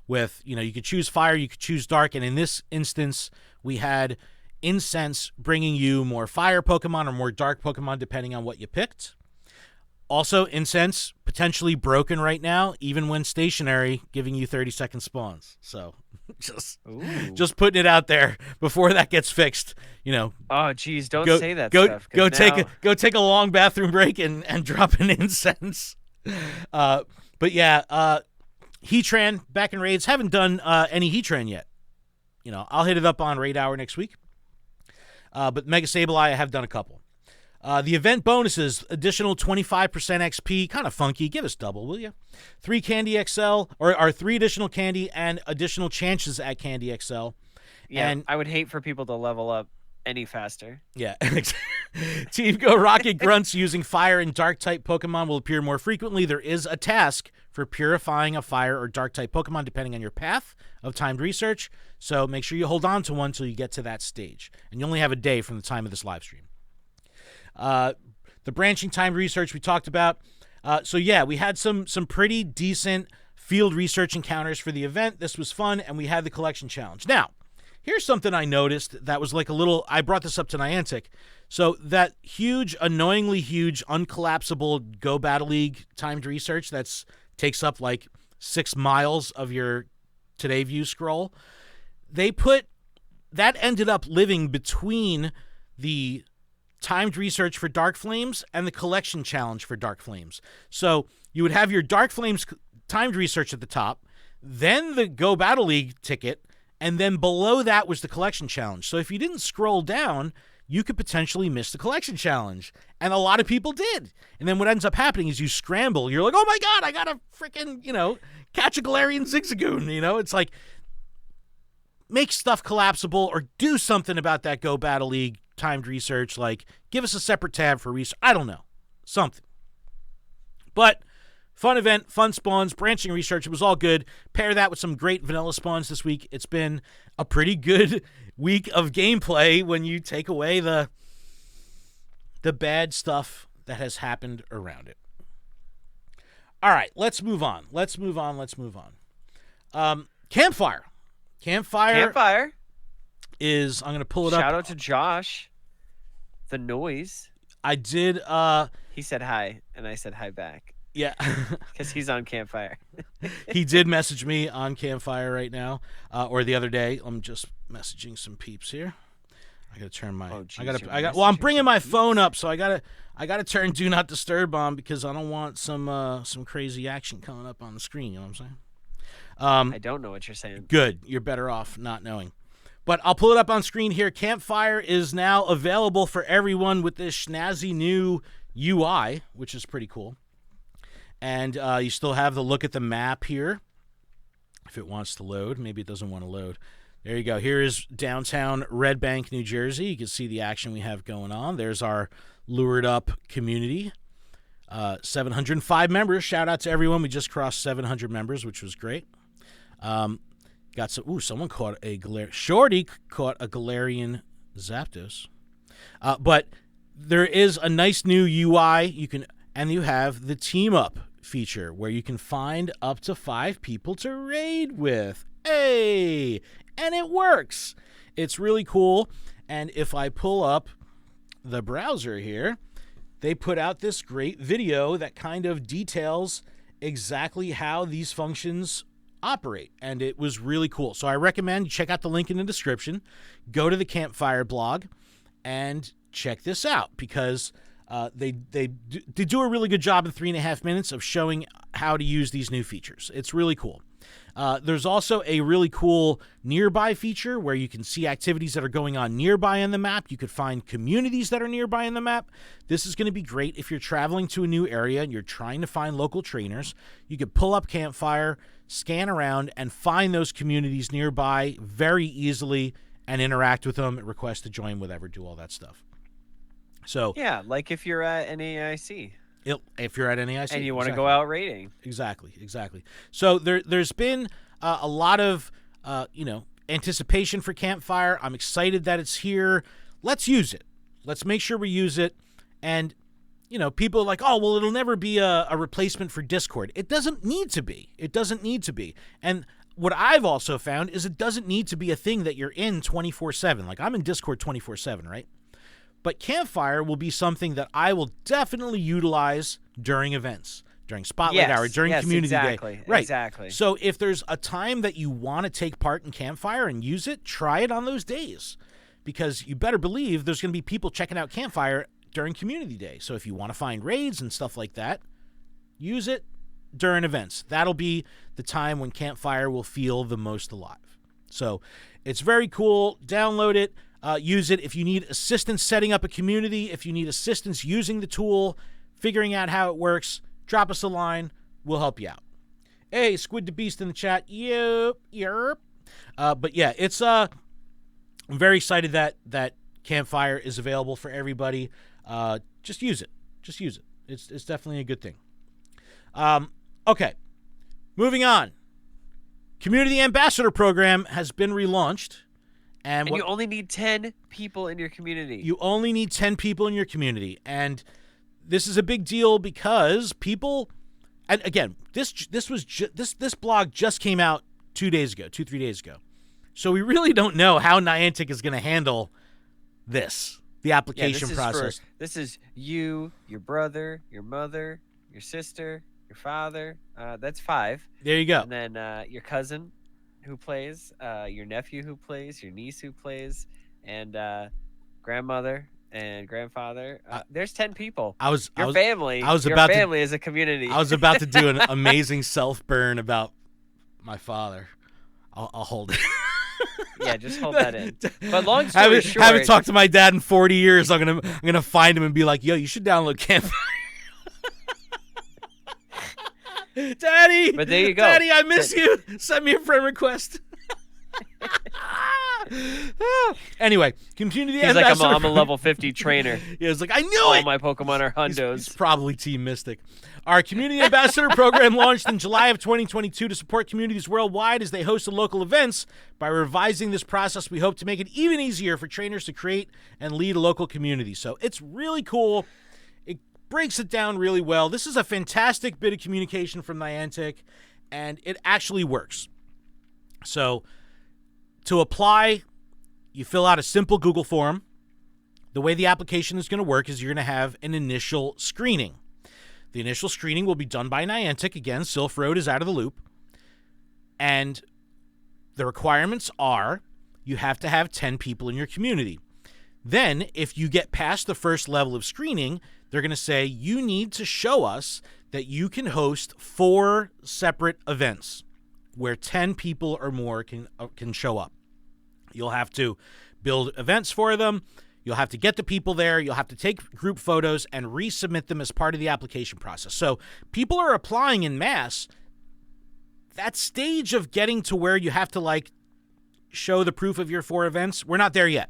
with, you could choose fire, you could choose dark, and in this instance, we had Incense bringing you more fire Pokemon or more dark Pokemon depending on what you picked. Also, Incense potentially broken right now, even when stationary, giving you 30-second spawns. So just putting it out there before that gets fixed. Oh, geez, don't say that stuff. Go take a long bathroom break and drop an Incense. But yeah, Heatran back in raids. Haven't done any Heatran yet. I'll hit it up on Raid Hour next week. But Mega Sableye, I have done a couple. The event bonuses, additional 25% XP, kind of funky. Give us double, will you? 3 Candy XL, or 3 additional candy and additional chances at Candy XL. Yeah, and I would hate for people to level up any faster. Yeah. Team Go Rocket Grunts using fire and dark type Pokemon will appear more frequently. There is a task for purifying a fire or dark type Pokemon depending on your path of timed research. So make sure you hold on to one until you get to that stage. And you only have a day from the time of this live stream. The branching timed research we talked about. So yeah, we had some pretty decent field research encounters for the event. This was fun, and we had the collection challenge. Now, here's something I noticed that was like I brought this up to Niantic. So that huge, annoyingly huge, uncollapsible Go Battle League timed research takes up like 6 miles of your Today View scroll. That ended up living between the timed research for Dark Flames and the collection challenge for Dark Flames. So you would have your Dark Flames timed research at the top, then the Go Battle League ticket, and then below that was the collection challenge. So if you didn't scroll down, you could potentially miss the collection challenge. And a lot of people did. And then what ends up happening is you scramble. You're like, oh my god, I gotta freaking, catch a Galarian Zigzagoon. It's like, make stuff collapsible or do something about that Go Battle League timed research. Like, give us a separate tab for research. I don't know. Something. But fun event, fun spawns, branching research. It was all good. Pair that with some great vanilla spawns this week. It's been a pretty good week of gameplay when you take away the bad stuff that has happened around it. All right, let's move on. Campfire. Campfire is, I'm going to pull it up. Shout out to Josh. The noise. I did. He said hi, and I said hi back. Yeah. Because he's on Campfire. He did message me on Campfire right now, or the other day. I'm just messaging some peeps here. I gotta turn my. Oh, geez, well, I'm bringing my phone up, so I gotta turn Do Not Disturb on because I don't want some crazy action coming up on the screen. You know what I'm saying? I don't know what you're saying. Good. You're better off not knowing. But I'll pull it up on screen here. Campfire is now available for everyone with this snazzy new UI, which is pretty cool. And you still have the look at the map here. If it wants to load. Maybe it doesn't want to load. There you go. Here is downtown Red Bank, New Jersey. You can see the action we have going on. There's our lured up community. 705 members. Shout out to everyone. We just crossed 700 members, which was great. Got some. Ooh, someone caught a Galarian. Shorty caught a Galarian Zapdos. But there is a nice new UI. And you have the team up feature where you can find up to 5 people to raid with. Hey, and it works. It's really cool. And if I pull up the browser here, they put out this great video that kind of details exactly how these functions operate, and it was really cool. So I recommend you check out the link in the description, go to the Campfire blog, and check this out, because they do a really good job in 3.5 minutes of showing how to use these new features. It's really cool. There's also a really cool nearby feature where you can see activities that are going on nearby on the map. You could find communities that are nearby on the map. This is going to be great if you're traveling to a new area and you're trying to find local trainers. You could pull up Campfire, scan around, and find those communities nearby very easily and interact with them, request to join, whatever, do all that stuff. So yeah, like if you're at NAIC. If you're at NAIC. And you want to go out raiding. Exactly. So there's been a lot of, anticipation for Campfire. I'm excited that it's here. Let's use it. Let's make sure we use it. And, people are like, oh, well, it'll never be a replacement for Discord. It doesn't need to be. And what I've also found is it doesn't need to be a thing that you're in 24/7. Like, I'm in Discord 24/7, right? But Campfire will be something that I will definitely utilize during events, during Spotlight Hour, during Community Day. Right. Exactly. So if there's a time that you want to take part in Campfire and use it, try it on those days. Because you better believe there's going to be people checking out Campfire during Community Day. So if you want to find raids and stuff like that, use it during events. That'll be the time when Campfire will feel the most alive. So it's very cool. Download it. Use it if you need assistance setting up a community, if you need assistance using the tool, figuring out how it works, drop us a line. We'll help you out. Hey, Squid the Beast in the chat. Yep. But yeah, it's I'm very excited that Campfire is available for everybody. Just use it. It's definitely a good thing. Okay, moving on. Community Ambassador Program has been relaunched. And you only need 10 people in your community. You only need 10 people in your community. And this is a big deal because people, and again, this blog just came out 3 days ago. So we really don't know how Niantic is going to handle the application process. This is you, your brother, your mother, your sister, your father. That's 5. There you go. And then your cousin who plays, your nephew who plays, your niece who plays, and grandmother and grandfather. There's 10 people. Your family is a community. I was about to do an amazing self-burn about my father. I'll hold it. Yeah, just hold that in. But long story short, haven't talked to my dad in 40 years. I'm gonna find him and be like, yo, you should download Campfire. Daddy, but there you go. Daddy, I miss you. Send me a friend request. Anyway, Community Ambassador. He's like, I'm a level 50 trainer. Yeah, it's like, I knew all it. My Pokemon are hundos. He's probably Team Mystic. Our Community Ambassador program launched in July of 2022 to support communities worldwide as they hosted local events. By revising this process, we hope to make it even easier for trainers to create and lead a local community. So it's really cool. Breaks it down really well. This is a fantastic bit of communication from Niantic, and it actually works. So to apply, you fill out a simple Google form. The way the application is going to work is you're going to have an initial screening. The initial screening will be done by Niantic. Again, Sylph Road is out of the loop. And the requirements are you have to have 10 people in your community. Then, if you get past the first level of screening, they're going to say you need to show us that you can host 4 separate events where 10 people or more can show up. You'll have to build events for them. You'll have to get the people there. You'll have to take group photos and resubmit them as part of the application process. So people are applying in mass. That stage of getting to where you have to show the proof of your 4 events, we're not there yet.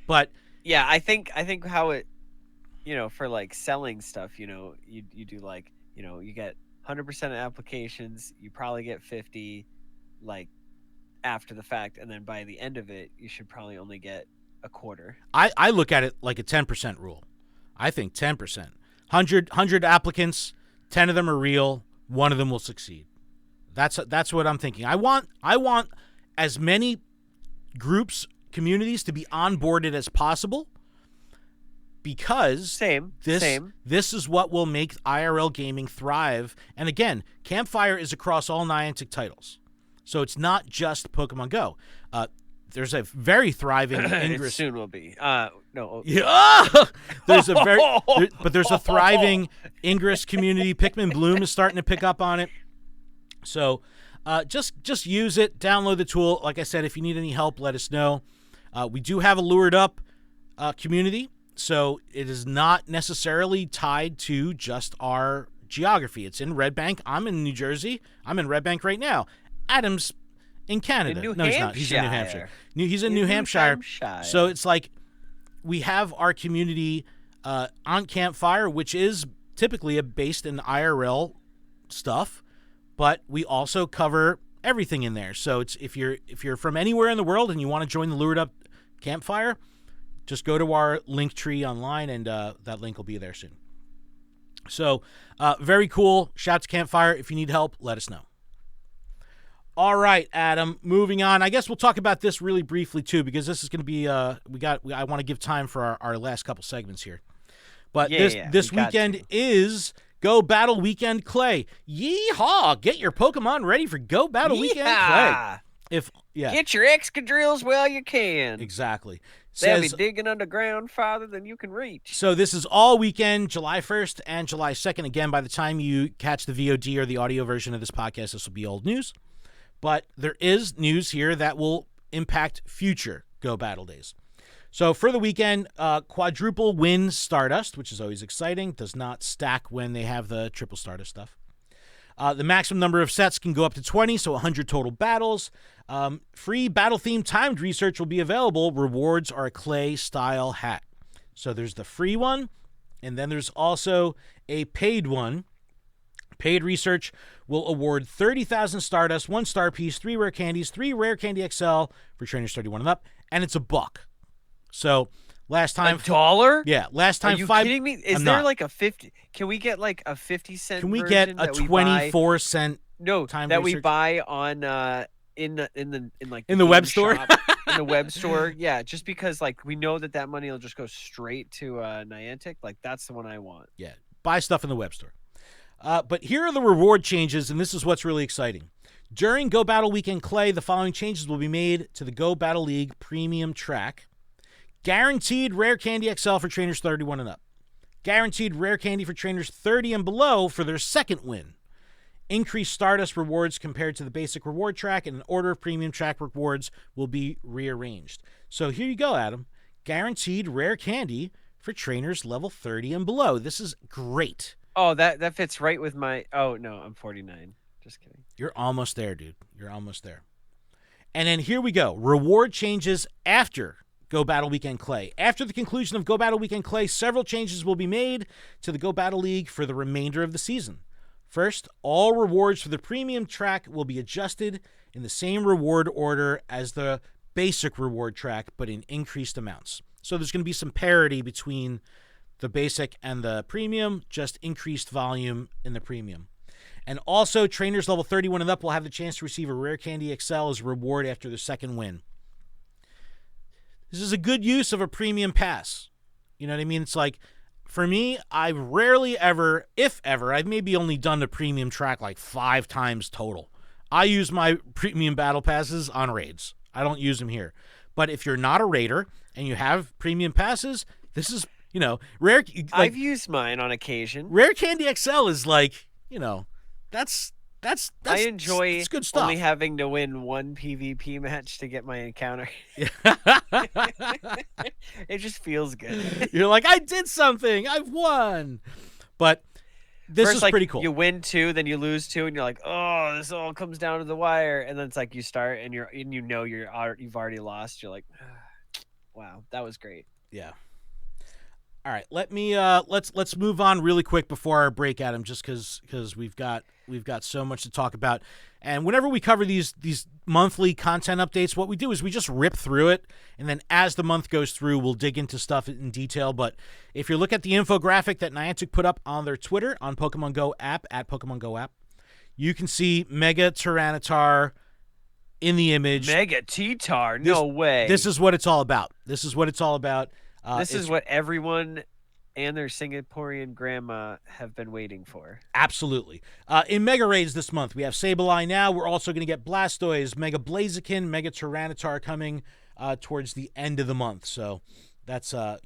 But yeah, I think how it, for selling stuff, you do you get 100% of applications, you probably get 50 after the fact, and then by the end of it, you should probably only get a quarter. I look at it like a 10% rule. I think 10%. 100 applicants, 10 of them are real, 1 of them will succeed. That's what I'm thinking. I want as many groups, communities to be onboarded as possible, because Same. this is what will make IRL gaming thrive. And again, Campfire is across all Niantic titles, so it's not just Pokemon Go. There's a very thriving Ingress. It soon will be. No. Yeah. There's a thriving Ingress community. Pikmin Bloom is starting to pick up on it. So just use it. Download the tool. Like I said, if you need any help, let us know. We do have a Lured Up community, so it is not necessarily tied to just our geography. It's in Red Bank. I'm in New Jersey. I'm in Red Bank right now. Adam's in Canada. No, he's not. He's in New Hampshire. He's in New Hampshire. So it's like we have our community on Campfire, which is typically based in IRL stuff, but we also cover everything in there. So it's if you're from anywhere in the world and you want to join the Lured Up Campfire, just go to our link tree online, and that link will be there soon. So very cool. Shout out to Campfire. If you need help, let us know. All right, Adam, moving on. I guess we'll talk about this really briefly, too, because this is going to be I want to give time for our last couple segments here. But this weekend is Go Battle Weekend Clay. Yeehaw! Get your Pokemon ready for Go Battle Weekend Clay. Get your Excadrills while you can. Exactly. They'll be digging underground farther than you can reach. So this is all weekend, July 1st and July 2nd. Again, by the time you catch the VOD or the audio version of this podcast, this will be old news. But there is news here that will impact future Go Battle days. So for the weekend, quadruple win Stardust, which is always exciting. Does not stack when they have the triple Stardust stuff. The maximum number of sets can go up to 20, so 100 total battles. Free battle-themed timed research will be available. Rewards are a clay-style hat. So there's the free one, and then there's also a paid one. Paid research will award 30,000 Stardust, 1 star piece, 3 rare candies, 3 rare candy XL for trainers 31 and up, and it's $1. So last time $1? Yeah, last time Are you kidding me? Is there like a 50? Can we get like a 50-cent? Can we get a 24-cent? No, time that research? We buy on in the web store. In the web store, yeah. Just because like we know that money will just go straight to Niantic. Like that's the one I want. Yeah, buy stuff in the web store. But here are the reward changes, and this is what's really exciting. During Go Battle Weekend Clay, the following changes will be made to the Go Battle League Premium Track. Guaranteed Rare Candy XL for trainers 31 and up. Guaranteed Rare Candy for trainers 30 and below for their second win. Increased Stardust rewards compared to the basic reward track, and an order of Premium Track rewards will be rearranged. So here you go, Adam. Guaranteed Rare Candy for trainers level 30 and below. This is great. Oh, that fits right with my... Oh, no, I'm 49. Just kidding. You're almost there, dude. You're almost there. And then here we go. Reward changes after Go Battle Weekend Clay. After the conclusion of Go Battle Weekend Clay, several changes will be made to the Go Battle League for the remainder of the season. First, all rewards for the premium track will be adjusted in the same reward order as the basic reward track, but in increased amounts. So there's going to be some parity between the basic and the premium, just increased volume in the premium. And also, trainers level 31 and up will have the chance to receive a Rare Candy XL as a reward after their second win. This is a good use of a premium pass. You know what I mean? It's like, for me, I've rarely ever, if ever, I've maybe only done the premium track like 5 times total. I use my premium battle passes on raids. I don't use them here. But if you're not a raider and you have premium passes, this is, you know, rare. Like, I've used mine on occasion. Rare Candy XL is like, you know, that's I enjoy it's good stuff. Only having to win one PvP match to get my encounter. It just feels good. You're like, I did something. I've won. But this is pretty cool. You win 2, then you lose 2, and you're like, oh, this all comes down to the wire. And then it's like you start and you've already lost. You're like, wow, that was great. Yeah. All right, let's move on really quick before our break, Adam, just because we've got so much to talk about. And whenever we cover these monthly content updates, what we do is we just rip through it, and then as the month goes through, we'll dig into stuff in detail. But if you look at the infographic that Niantic put up on their Twitter, on Pokemon Go app, at Pokemon Go app, you can see Mega Tyranitar in the image. Mega T-Tar? No way. This is what it's all about. This is what it's all about. This is what everyone and their Singaporean grandma have been waiting for. Absolutely. In Mega Raids this month, we have Sableye now. We're also going to get Blastoise, Mega Blaziken, Mega Tyranitar coming towards the end of the month. So that's, they're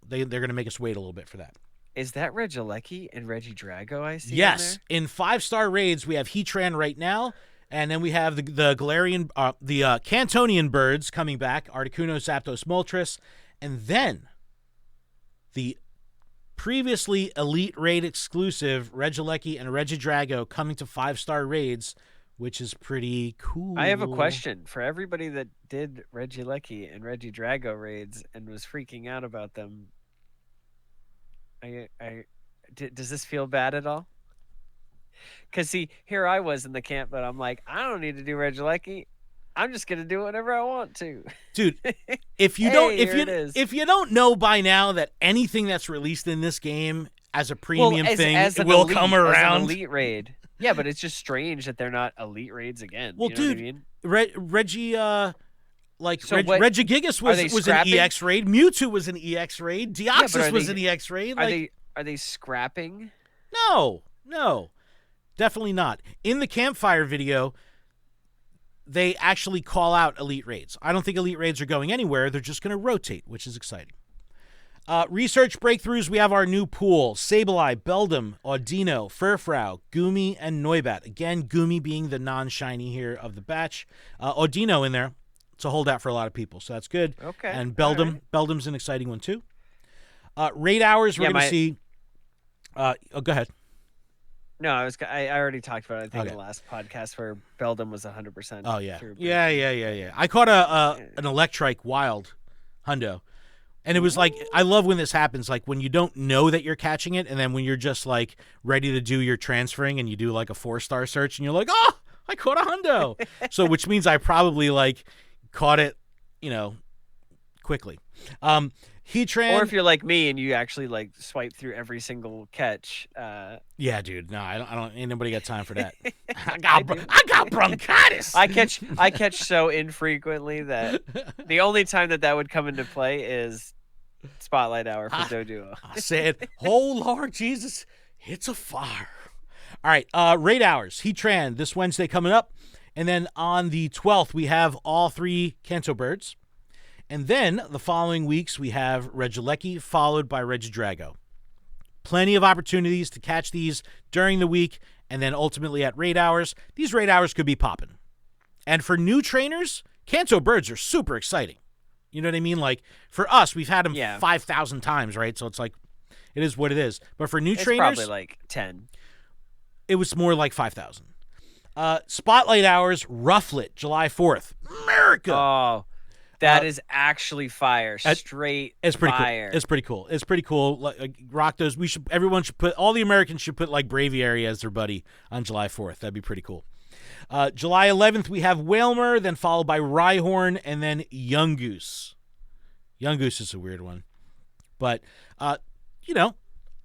going to make us wait a little bit for that. Is that Regieleki and Regidrago I see? Yes. In 5-star raids, we have Heatran right now. And then we have the Galarian, the Cantonian birds coming back, Articuno, Zapdos, Moltres. And then the previously Elite Raid exclusive Regieleki and Regidrago coming to 5-star raids, which is pretty cool. I have a question for everybody that did Regieleki and Regidrago raids and was freaking out about them. Does this feel bad at all? Because see, here I was in the camp, but I'm like, I don't need to do Regieleki. I'm just gonna do whatever I want to, dude. If you don't know by now that anything that's released in this game as a premium thing will come around. As an elite raid. Yeah, but it's just strange that they're not elite raids again. Well, you know dude, what I mean? Regigigas was an EX raid. Mewtwo was an EX raid. Deoxys was an EX raid. Are they scrapping? No, definitely not. In the Campfire video, they actually call out elite raids. I don't think elite raids are going anywhere. They're just going to rotate, which is exciting. Research breakthroughs, we have our new pool. Sableye, Beldum, Audino, Furfrou, Goomy, and Noibat. Again, Goomy being the non-shiny here of the batch. Audino in there. It's a holdout for a lot of people, so that's good. Okay. And Beldum. Right. Beldum's an exciting one, too. Raid hours, we're going to see... go ahead. No, I already talked about it, I think, in the last podcast where Beldum was 100%. Oh, yeah. Yeah. I caught an Electrike Wild Hundo. And it was like, I love when this happens, like when you don't know that you're catching it, and then when you're just like ready to do your transferring and you do like a 4-star search and you're like, oh, I caught a hundo. So, which means I probably like caught it, quickly. Heatran. Or if you're like me and you actually like swipe through every single catch. Yeah, dude. No, I don't. Ain't nobody got time for that. I got bronchitis. I catch so infrequently that the only time that would come into play is Spotlight Hour for Doduo. I said, oh Lord Jesus, it's a fire. All right, raid hours. Heatran this Wednesday coming up, and then on the 12th we have all 3 Kanto birds. And then the following weeks, we have Regieleki followed by Regidrago. Plenty of opportunities to catch these during the week, and then ultimately at raid hours. These raid hours could be popping. And for new trainers, Kanto birds are super exciting. You know what I mean? Like, for us, we've had them 5,000 times, right? So it's like, it is what it is. But for new trainers... It's probably like 10. It was more like 5,000. Spotlight hours, Rufflet, July 4th. America! Oh, that is actually fire. Straight fire. Cool. It's pretty cool. Like, rock those. All the Americans should put like Braviary as their buddy on July 4th. That'd be pretty cool. July 11th, we have Wailmer, then followed by Rhyhorn, and then Young Goose. Young Goose is a weird one. But,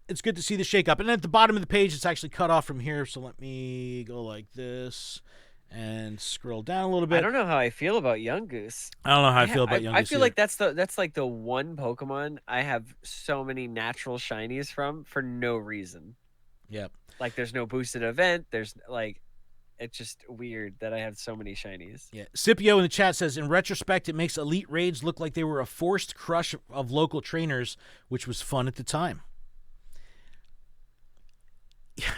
it's good to see the shakeup. And at the bottom of the page, it's actually cut off from here. So let me go like this and scroll down a little bit. I don't know how I feel about Young Goose. I don't know how I feel about Young Goose. I feel like that's like the one Pokemon I have so many natural shinies from for no reason. Yep. Like there's no boosted event. There's like, it's just weird that I have so many shinies. Yeah. Scipio in the chat says, in retrospect, it makes elite raids look like they were a forced crush of local trainers, which was fun at the time. If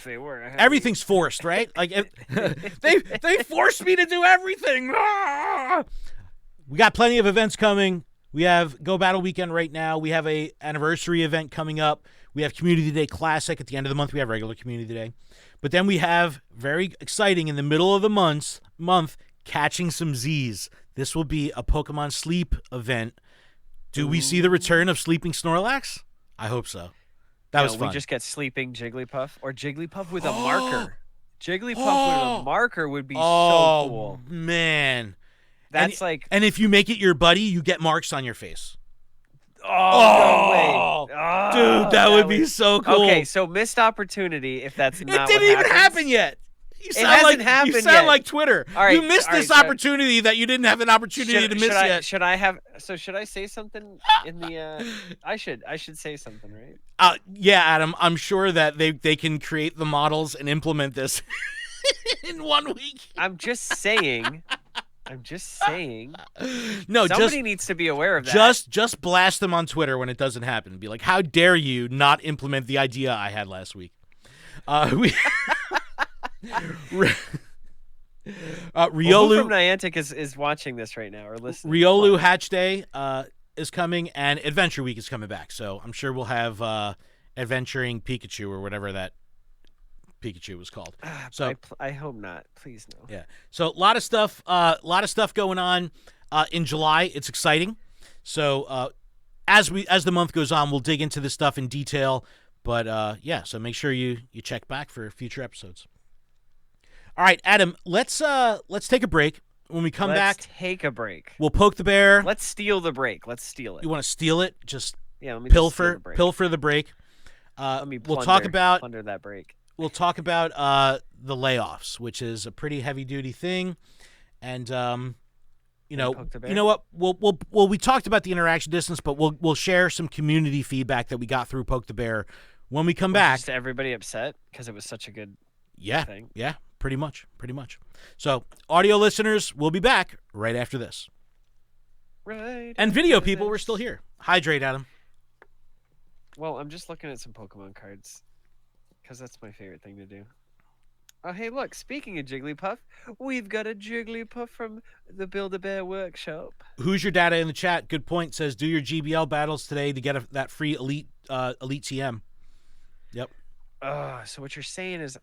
they were, everything's forced, right? Like they forced me to do everything. We got plenty of events coming. We have Go Battle Weekend right now. We have a anniversary event coming up. We have Community Day Classic at the end of the month. We have regular Community Day, but then we have very exciting in the middle of the month catching some Z's. This will be a Pokemon Sleep event. Do we see the return of Sleeping Snorlax? I hope so. That was fun. We just get Sleeping Jigglypuff or Jigglypuff with a marker. Jigglypuff with a marker would be so cool. Oh, man. That's and if you make it your buddy, you get marks on your face. No way. Dude, that would be so cool. Okay, so missed opportunity if that's not It didn't even happen yet. You It sound hasn't like happened you sound yet. like Twitter. All right, you missed all right, this so- opportunity that you didn't have an opportunity to miss yet. Should I have? So should I say something in the? I should say something, right? Yeah, Adam. I'm sure that they can create the models and implement this in 1 week. I'm just saying. No, Somebody needs to be aware of that. just blast them on Twitter when it doesn't happen. Be like, how dare you not implement the idea I had last week? Riolu Who from Niantic is watching this right now or listening? Riolu Hatch Day is coming, and Adventure Week is coming back. So I'm sure we'll have Adventuring Pikachu or whatever that Pikachu was called. So I hope not. Please no. yeah. So a lot of stuff going on in July. It's exciting. So as the month goes on, we'll dig into this stuff in detail. But yeah, so make sure you check back for future episodes. All right, Adam, let's take a break. When we come back, take a break. We'll poke the bear. Let's steal the break. Let's steal it. You want to steal it? Just let me pilfer the break. We'll talk about plunder that break. We'll talk about the layoffs, which is a pretty heavy duty thing, and you know what? We talked about the interaction distance, but we'll share some community feedback that we got through Poke the Bear when we come back. Just everybody upset because it was such a good thing. Yeah, pretty much. So, audio listeners, we'll be back right after this. Right. And video people, we're still here. Hydrate, Adam. Well, I'm just looking at some Pokemon cards because that's my favorite thing to do. Oh, hey, look, speaking of Jigglypuff, we've got a Jigglypuff from the Build-A-Bear workshop. Who's your data in the chat? Good point. Says, do your GBL battles today to get that free Elite TM. Yep. So what you're saying is,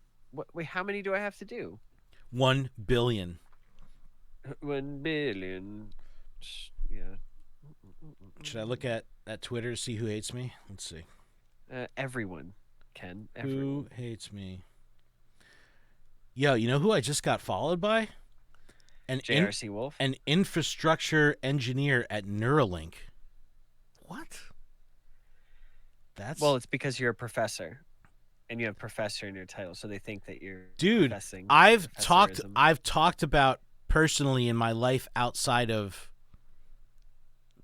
wait, how many do I have to do? 1 billion. 1 billion. Yeah. Should I look at Twitter to see who hates me? Let's see. Everyone, Ken. Everyone. Who hates me? Yo, you know who I just got followed by? JRC Wolf. An infrastructure engineer at Neuralink. What? Well, it's because you're a professor, and you have professor in your title, so they think that you're professing. I've talked about personally in my life outside of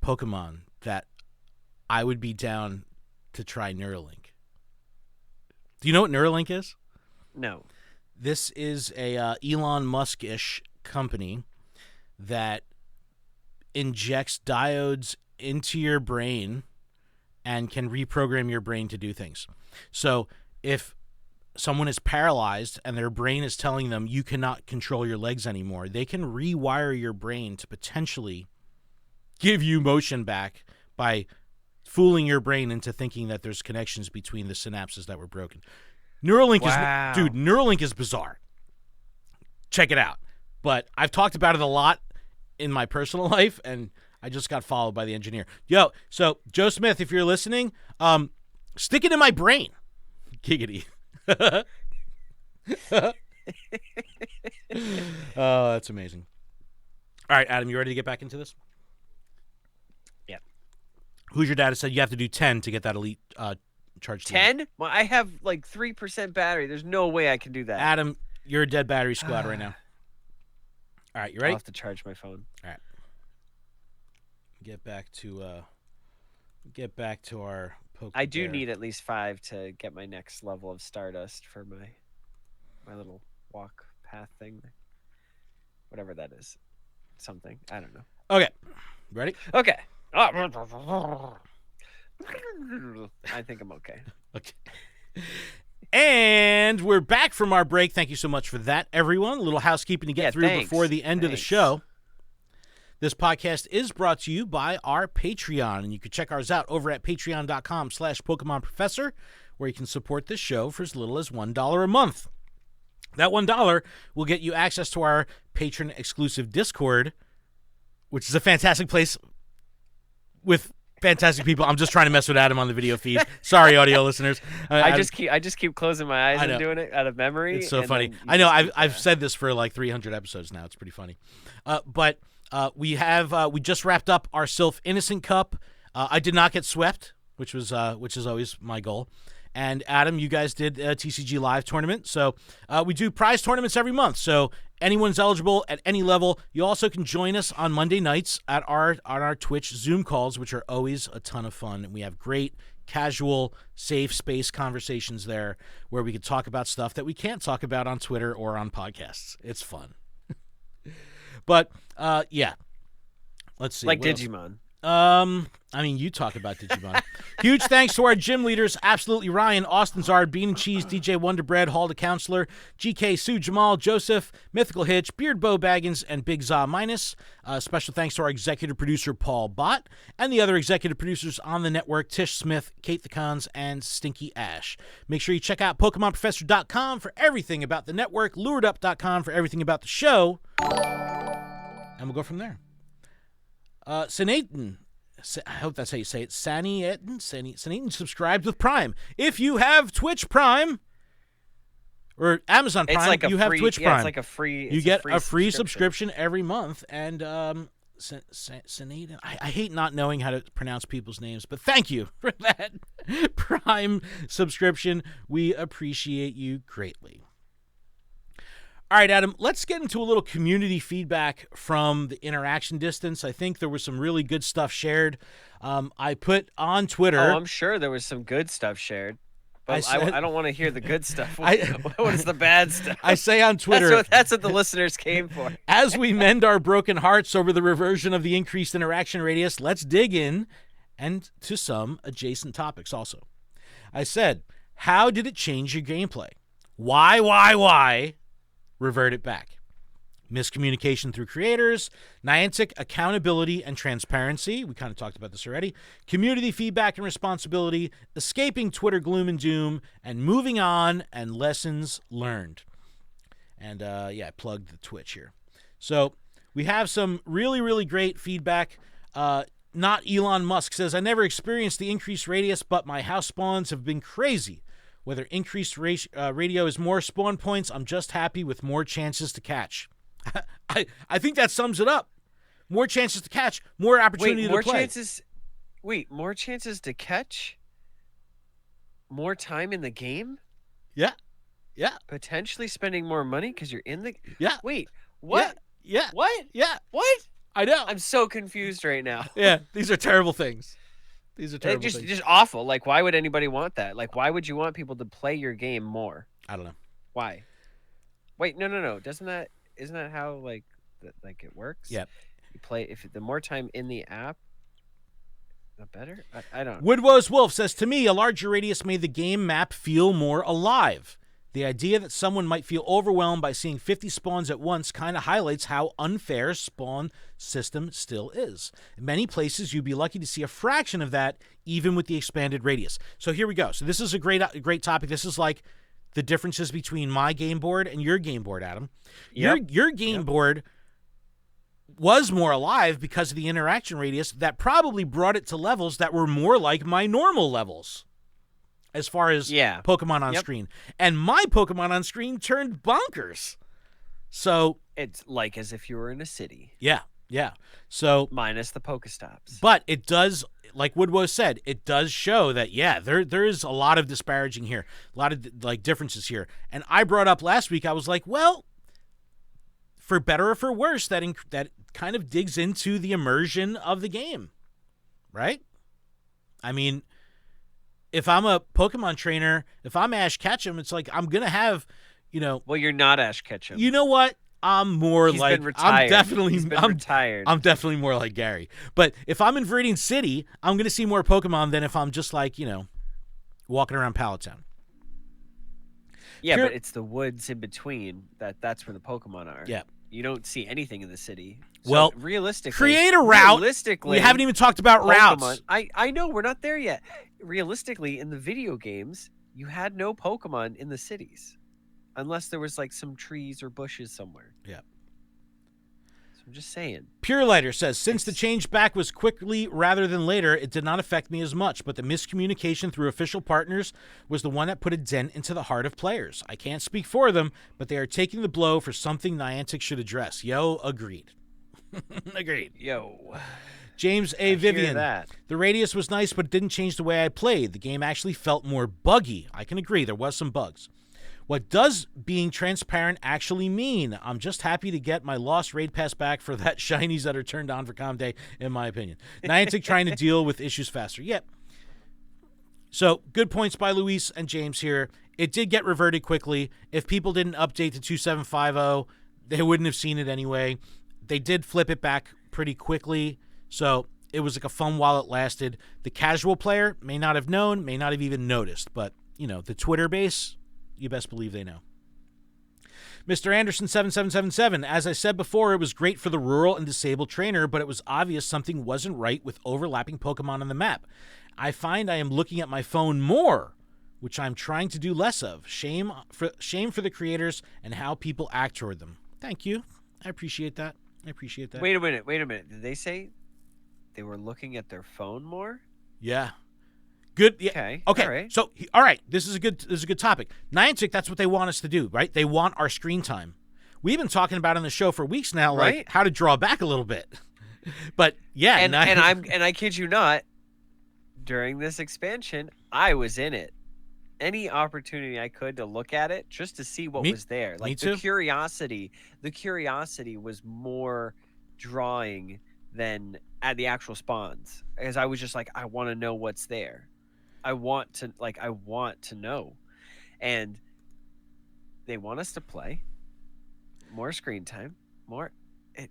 Pokemon that I would be down to try Neuralink. Do you know what Neuralink is? No. This is a Elon Musk-ish company that injects diodes into your brain and can reprogram your brain to do things. So if someone is paralyzed and their brain is telling them you cannot control your legs anymore, they can rewire your brain to potentially give you motion back by fooling your brain into thinking that there's connections between the synapses that were broken. Neuralink Neuralink is bizarre. Check it out. But I've talked about it a lot in my personal life, and I just got followed by the engineer. Yo, so Joe Smith, if you're listening, stick it in my brain. Giggity. Oh, that's amazing. All right, Adam, you ready to get back into this? Yeah. Who's your dad said you have to do 10 to get that elite charge? 10? Well, I have like 3% battery. There's no way I can do that. Adam, you're a dead battery squad right now. All right, you ready? I'll have to charge my phone. All right. Get back to our Pokemon. I do need at least 5 to get my next level of Stardust for my little walk path thing. Whatever that is. Something. I don't know. Okay. Ready? Okay. I think I'm okay. Okay. And we're back from our break. Thank you so much for that, everyone. A little housekeeping to get through before the end of the show. This podcast is brought to you by our Patreon, and you can check ours out over at patreon.com/PokemonProfessor, where you can support this show for as little as $1 a month. That $1 will get you access to our patron-exclusive Discord, which is a fantastic place with fantastic people. I'm just trying to mess with Adam on the video feed. Sorry, audio listeners. I just keep closing my eyes and doing it out of memory. It's so funny. I know. I've said this for like 300 episodes now. It's pretty funny. But we just wrapped up our Sylph Innocent Cup. I did not get swept, which is always my goal. And Adam, you guys did a TCG Live tournament. So we do prize tournaments every month. So anyone's eligible at any level. You also can join us on Monday nights at our Twitch Zoom calls, which are always a ton of fun. And we have great, casual, safe space conversations there where we can talk about stuff that we can't talk about on Twitter or on podcasts. It's fun. But, yeah. Let's see. Like Digimon. I mean, you talk about Digimon. Huge thanks to our gym leaders, Absolutely Ryan, Austin Zard, Bean and Cheese, DJ Wonderbread, Hall the Counselor, GK, Sue, Jamal, Joseph, Mythical Hitch, Beard Bo Baggins, and Big Za Minus. Special thanks to our executive producer, Paul Bott, and the other executive producers on the network, Tish Smith, Kate the Cons, and Stinky Ash. Make sure you check out PokemonProfessor.com for everything about the network, LuredUp.com for everything about the show, and we'll go from there. Sanaten, I hope that's how you say it. Sanaten subscribed with Prime. If you have Twitch Prime or Amazon Prime, Like you have Twitch Prime. It's like a free. You get a free subscription every month. And Sanaten, I hate not knowing how to pronounce people's names, but thank you for that Prime subscription. We appreciate you greatly. All right, Adam, let's get into a little community feedback from the interaction distance. I think there was some really good stuff shared. I put on Twitter. Oh, I'm sure there was some good stuff shared. But I don't want to hear the good stuff. What is the bad stuff? I say on Twitter. That's what the listeners came for. As we mend our broken hearts over the reversion of the increased interaction radius, let's dig in and to some adjacent topics also. I said, how did it change your gameplay? Why? Revert it back. Miscommunication through creators, Niantic accountability and transparency. We kind of talked about this already. Community feedback and responsibility, escaping Twitter gloom and doom, and moving on and lessons learned. And I plugged the Twitch here. So we have some really, really great feedback. Not Elon Musk says, I never experienced the increased radius, but my house spawns have been crazy. Whether increased radio is more spawn points, I'm just happy with more chances to catch. I think that sums it up. More chances to catch, more opportunity to play. More chances to catch? More time in the game? Yeah. Potentially spending more money because you're in the... Yeah. Wait, what? Yeah. What? Yeah. What? I know. I'm so confused right now. Yeah, these are terrible things. Things. Just awful. Like, why would anybody want that? Like, why would you want people to play your game more? I don't know. Why? Wait, no. Isn't that how it works? Yeah. You play if the more time in the app, the better. I don't. Woodwo's Wolf says, to me, a larger radius made the game map feel more alive. The idea that someone might feel overwhelmed by seeing 50 spawns at once kind of highlights how unfair spawn system still is. In many places, you'd be lucky to see a fraction of that, even with the expanded radius. So here we go. So this is a great topic. This is like the differences between my game board and your game board, Adam. Yep. Your game board was more alive because of the interaction radius that probably brought it to levels that were more like my normal levels. As far as Pokemon on screen. And my Pokemon on screen turned bonkers. So it's like as if you were in a city. Yeah. So minus the Pokestops. But it does, like Woodwo said, it does show that, there is a lot of disparaging here. A lot of differences here. And I brought up last week, I was like, well, for better or for worse, that kind of digs into the immersion of the game. Right? I mean, if I'm a Pokemon trainer, if I'm Ash Ketchum, it's like I'm going to have, Well, you're not Ash Ketchum. You know what? I'm more He's like... been retired. I'm retired. I'm definitely more like Gary. But if I'm in Viridian City, I'm going to see more Pokemon than if I'm just like, walking around Palatown. Yeah, but it's the woods in between. That's where the Pokemon are. Yeah. You don't see anything in the city. So well, realistically... Create a route. Realistically... We haven't even talked about routes. I know, we're not there yet. Realistically, in the video games, you had no Pokemon in the cities. Unless there was some trees or bushes somewhere. Yeah. So I'm just saying. Pure Lighter says, since the change back was quickly rather than later, it did not affect me as much, but the miscommunication through official partners was the one that put a dent into the heart of players. I can't speak for them, but they are taking the blow for something Niantic should address. Yo, agreed. Agreed. Yo. James A. I Vivian. hear that. The radius was nice, but it didn't change the way I played. The game actually felt more buggy. I can agree. There was some bugs. What does being transparent actually mean? I'm just happy to get my lost raid pass back for that shinies that are turned on for Com Day, in my opinion. Niantic trying to deal with issues faster. Yep. So, good points by Luis and James here. It did get reverted quickly. If people didn't update to 2750, they wouldn't have seen it anyway. They did flip it back pretty quickly, so it was like a fun while it lasted. The casual player may not have known, may not have even noticed, but, you know, the Twitter base, you best believe they know. Mr. Anderson7777, as I said before, it was great for the rural and disabled trainer, but it was obvious something wasn't right with overlapping Pokemon on the map. I find I am looking at my phone more, which I'm trying to do less of. Shame for the creators and how people act toward them. Thank you. I appreciate that. Wait a minute. Did they say they were looking at their phone more? Yeah. Good. Yeah. Okay. Okay. All right. So, all right. This is a good topic. Niantic, that's what they want us to do, right? They want our screen time. We've been talking about on the show for weeks now, like right? how to draw back a little bit. But yeah, and I kid you not, during this expansion, I was in it. Any opportunity I could to look at it just to see what was there. Like the curiosity was more drawing than at the actual spawns. Because I was just like, I want to know what's there. I want to know. And they want us to play more screen time, more I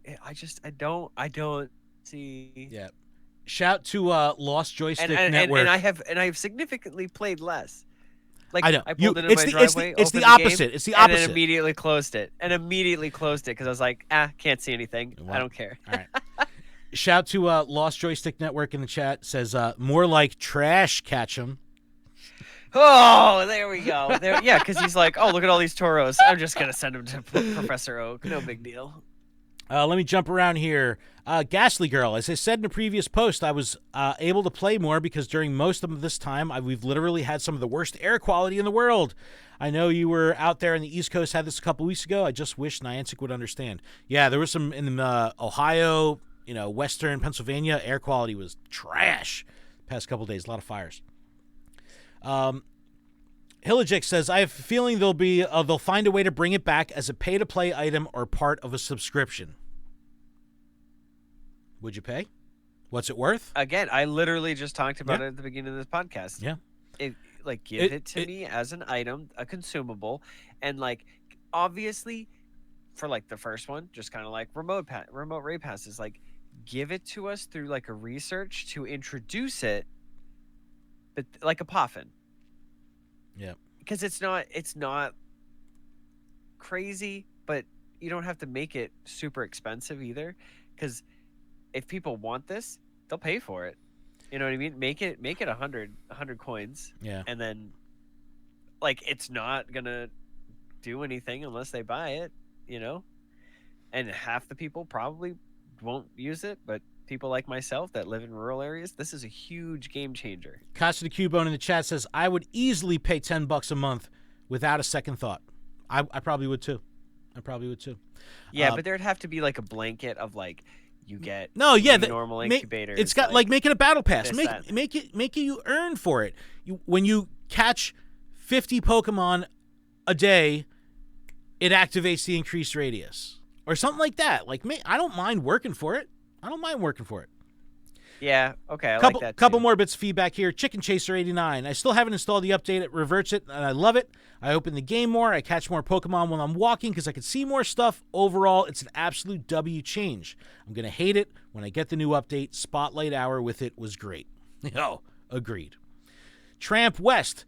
don't see. Yeah. Shout to Lost Joystick Network. And I have significantly played less. Like I know. I pulled it in my driveway. It's the opposite. It's the opposite. And then immediately closed it. Because I was like, can't see anything. Wow. I don't care. All right. Shout to Lost Joystick Network in the chat. Says more like trash catch 'em. Oh, there we go. Yeah, because he's like, oh, look at all these Tauros. I'm just gonna send them to Professor Oak. No big deal. Let me jump around here. Ghastly Girl, as I said in a previous post, I was able to play more because during most of this time, we've literally had some of the worst air quality in the world. I know you were out there in the East Coast, had this a couple weeks ago. I just wish Niantic would understand. Yeah, there was some in Ohio, Western Pennsylvania. Air quality was trash past couple days. A lot of fires. Hillijic says, I have a feeling they'll find a way to bring it back as a pay-to-play item or part of a subscription. Would you pay? What's it worth? Again, I literally just talked about it at the beginning of this podcast. Yeah. Give it to me as an item, a consumable, and obviously for the first one, just kind of like remote raid passes, give it to us through a research to introduce it, but like a Poffin. Yeah. Because it's not crazy, but you don't have to make it super expensive either. Because if people want this, they'll pay for it. You know what I mean? Make it 100 coins. Yeah. And then it's not gonna do anything unless they buy it, And half the people probably won't use it, but people like myself that live in rural areas, this is a huge game changer. Costa the Cubone in the chat says, I would easily pay $10 a month without a second thought. I probably would too. Yeah, but there'd have to be a blanket of you get normal incubators. It's got make it a battle pass. Make it you earn for it. When you catch 50 Pokemon a day, it activates the increased radius or something like that. I don't mind working for it. Yeah, okay, like that too. Couple more bits of feedback here. Chicken Chaser 89. I still haven't installed the update. It reverts it, and I love it. I open the game more. I catch more Pokemon when I'm walking because I can see more stuff. Overall, it's an absolute W change. I'm going to hate it when I get the new update. Spotlight Hour with it was great. Oh, agreed. Tramp West.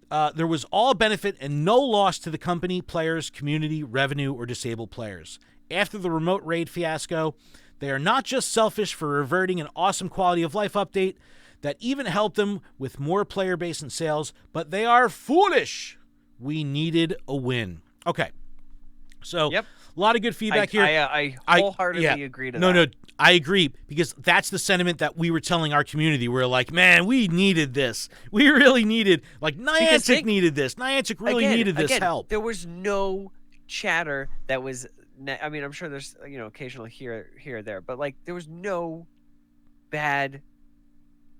There was all benefit and no loss to the company, players, community, revenue, or disabled players. After the remote raid fiasco, they are not just selfish for reverting an awesome quality of life update that even helped them with more player base and sales, but they are foolish. We needed a win. Okay. So, a lot of good feedback here. I wholeheartedly agree to that. No, I agree because that's the sentiment that we were telling our community. We're like, man, we needed this. We really needed, Niantic needed this. Niantic really needed this help. There was no chatter that was, I mean, I'm sure there's, occasionally here or there, but there was no bad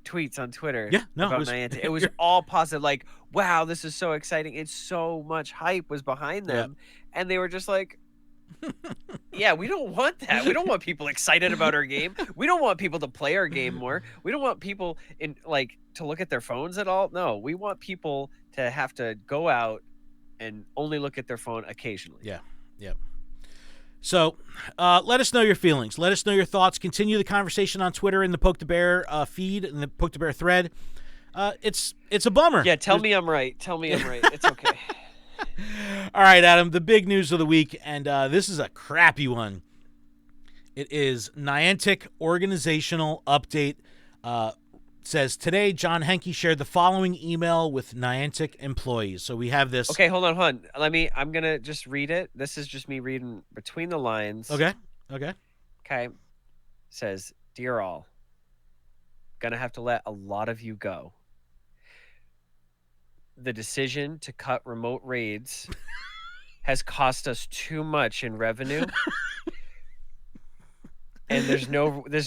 tweets on Twitter Yeah, no, it about was Niantic. It was all positive, like, wow, this is so exciting. It's so much hype was behind yeah. them. And they were just like, yeah, we don't want that. We don't want people excited about our game. We don't want people to play our game more. We don't want people to look at their phones at all. No, we want people to have to go out and only look at their phone occasionally. Yeah, yeah. So let us know your feelings. Let us know your thoughts. Continue the conversation on Twitter in the Poke the Bear feed and the Poke the Bear thread. It's a bummer. Yeah, tell me I'm right. Tell me I'm right. It's okay. All right, Adam, the big news of the week, and this is a crappy one. It is Niantic organizational update. Says today, John Henke shared the following email with Niantic employees. So we have this. Okay, hold on. I'm going to just read it. This is just me reading between the lines. Okay. Okay. Says, "Dear all, gonna have to let a lot of you go. The decision to cut remote raids has cost us too much in revenue. And there's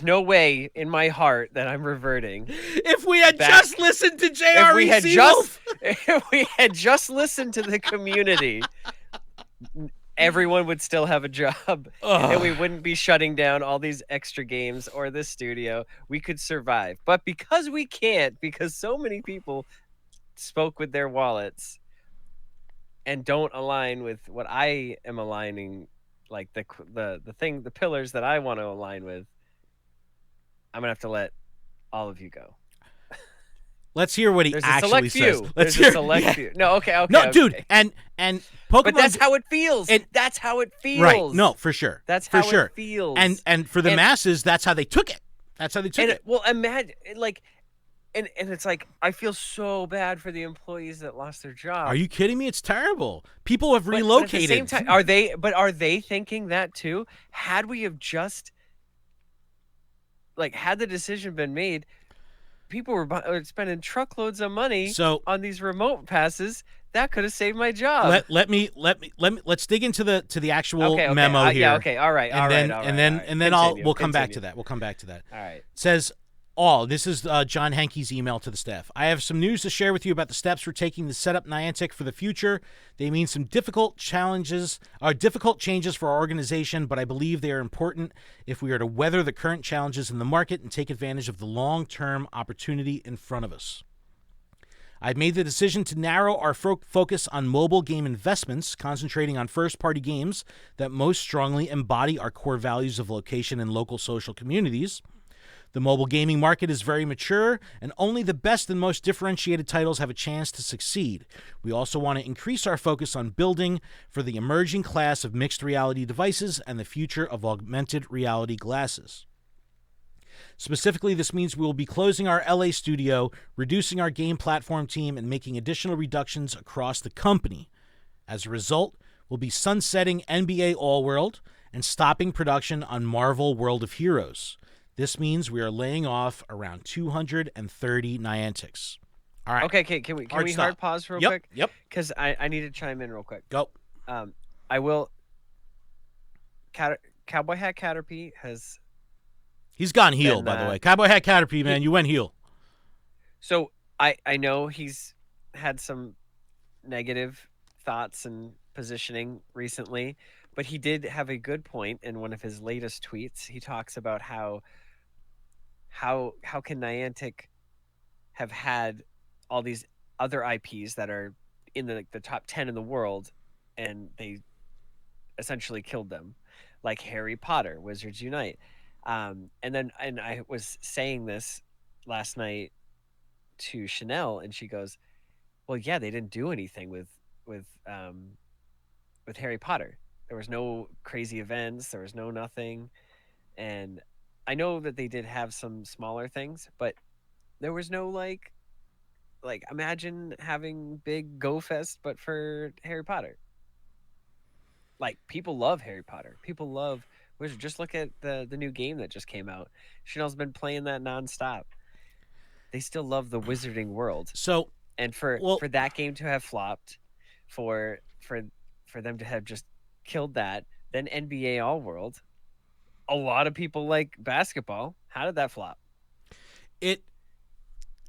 no way in my heart that I'm reverting. If we had just listened to JRE, if we had just listened to the community, everyone would still have a job, and we wouldn't be shutting down all these extra games or this studio. We could survive. But because we can't, because so many people spoke with their wallets and don't align with what I am aligning, like the pillars that I want to align with, I'm gonna have to let all of you go." Let's hear what he actually says. There's a select few. No, okay. No, okay. dude, and Pokemon. But that's how it feels. That's how it feels. Right. No, for sure. That's for how sure. it feels. And for the masses, that's how they took it. That's how they took it. Well, imagine and it's like, I feel so bad for the employees that lost their job. Are you kidding me? It's terrible. People have relocated. But at the same time, are they thinking that too? Had we have just had the decision been made, people were spending truckloads of money on these remote passes. That could have saved my job. Let's dig into the actual memo here. Yeah, okay, all right, and then we'll come back to that. We'll come back to that. All right. It says, this is John Henke's email to the staff. "I have some news to share with you about the steps we're taking to set up Niantic for the future. They mean some difficult changes for our organization, but I believe they are important if we are to weather the current challenges in the market and take advantage of the long-term opportunity in front of us. I've made the decision to narrow our focus on mobile game investments, concentrating on first-party games that most strongly embody our core values of location and local social communities. The mobile gaming market is very mature, and only the best and most differentiated titles have a chance to succeed. We also want to increase our focus on building for the emerging class of mixed reality devices and the future of augmented reality glasses. Specifically, this means we will be closing our LA studio, reducing our game platform team, and making additional reductions across the company. As a result, we'll be sunsetting NBA All World and stopping production on Marvel World of Heroes. This means we are laying off around 230 Niantics." All right. Okay, can we hard pause real quick? Yep. Because I need to chime in real quick. Go. I will. Cowboy Hat Caterpie has. He's gone heel, by the way. Cowboy Hat Caterpie, man, you went heel. So I know he's had some negative thoughts and positioning recently, but he did have a good point in one of his latest tweets. He talks about how can Niantic have had all these other IPs that are in the top 10 in the world, and they essentially killed them, like Harry Potter, Wizards Unite. And I was saying this last night to Chanel, and she goes, "Well, yeah, they didn't do anything with Harry Potter. There was no crazy events. There was no nothing." And I know that they did have some smaller things, but there was no like imagine having big Go Fest, but for Harry Potter. Like, people love Harry Potter. People love Wizard. Just look at the new game that just came out. Chanel's been playing that nonstop. They still love the wizarding world. So, and for that game to have flopped, for them to have just killed that, then NBA All World. A lot of people like basketball. How did that flop? it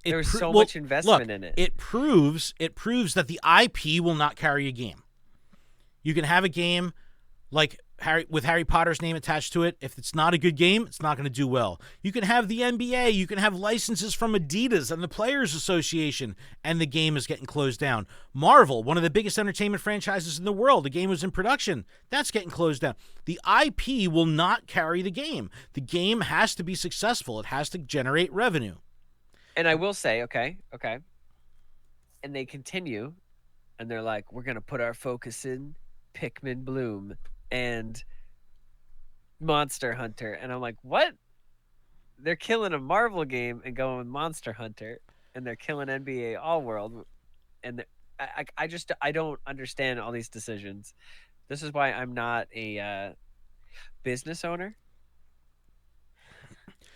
There was so much investment in it. It proves that the IP will not carry a game. You can have a game like Harry Potter's name attached to it. If it's not a good game, it's not going to do well. You can have the NBA. You can have licenses from Adidas and the Players Association, and the game is getting closed down. Marvel, one of the biggest entertainment franchises in the world, the game was in production. That's getting closed down. The IP will not carry the game. The game has to be successful. It has to generate revenue. And I will say, okay. And they continue, and they're like, we're going to put our focus in Pikmin Bloom and Monster Hunter. And I'm like, what? They're killing a Marvel game and going with Monster Hunter, and they're killing NBA All World. And I don't understand all these decisions. This is why I'm not a business owner.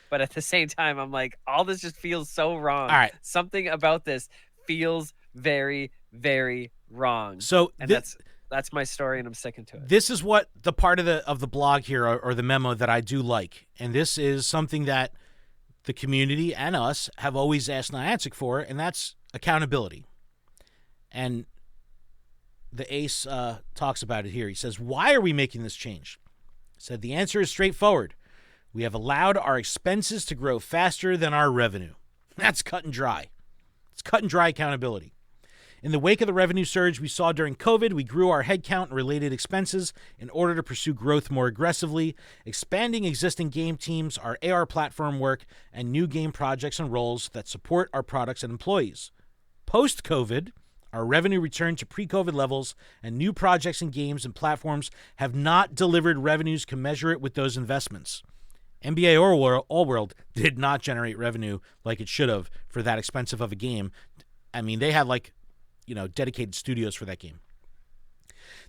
But at the same time, I'm like, all this just feels so wrong. All right. Something about this feels very, very wrong. So that's my story, and I'm sticking to it. This is what the part of the blog here or the memo that I do like, and this is something that the community and us have always asked Niantic for, and that's accountability. And the ace talks about it here. He says, "Why are we making this change?" He said, "The answer is straightforward. We have allowed our expenses to grow faster than our revenue." That's cut and dry. It's cut and dry accountability. In the wake of the revenue surge we saw during COVID, we grew our headcount and related expenses in order to pursue growth more aggressively, expanding existing game teams, our AR platform work, and new game projects and roles that support our products and employees. Post-COVID, our revenue returned to pre-COVID levels, and new projects and games and platforms have not delivered revenues commensurate with those investments. NBA All World did not generate revenue like it should have for that expensive of a game. I mean, they had dedicated studios for that game.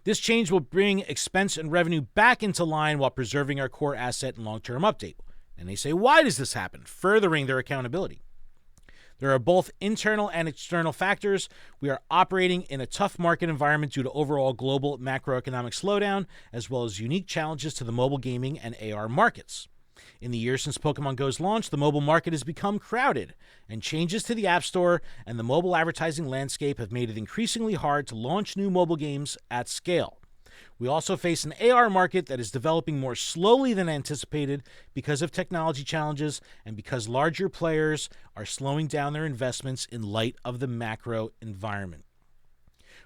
This change will bring expense and revenue back into line while preserving our core asset and long-term update. And they say, why does this happen? Furthering their accountability. There are both internal and external factors. We are operating in a tough market environment due to overall global macroeconomic slowdown, as well as unique challenges to the mobile gaming and AR markets. In the years since Pokémon GO's launch, the mobile market has become crowded, and changes to the App Store and the mobile advertising landscape have made it increasingly hard to launch new mobile games at scale. We also face an AR market that is developing more slowly than anticipated because of technology challenges and because larger players are slowing down their investments in light of the macro environment.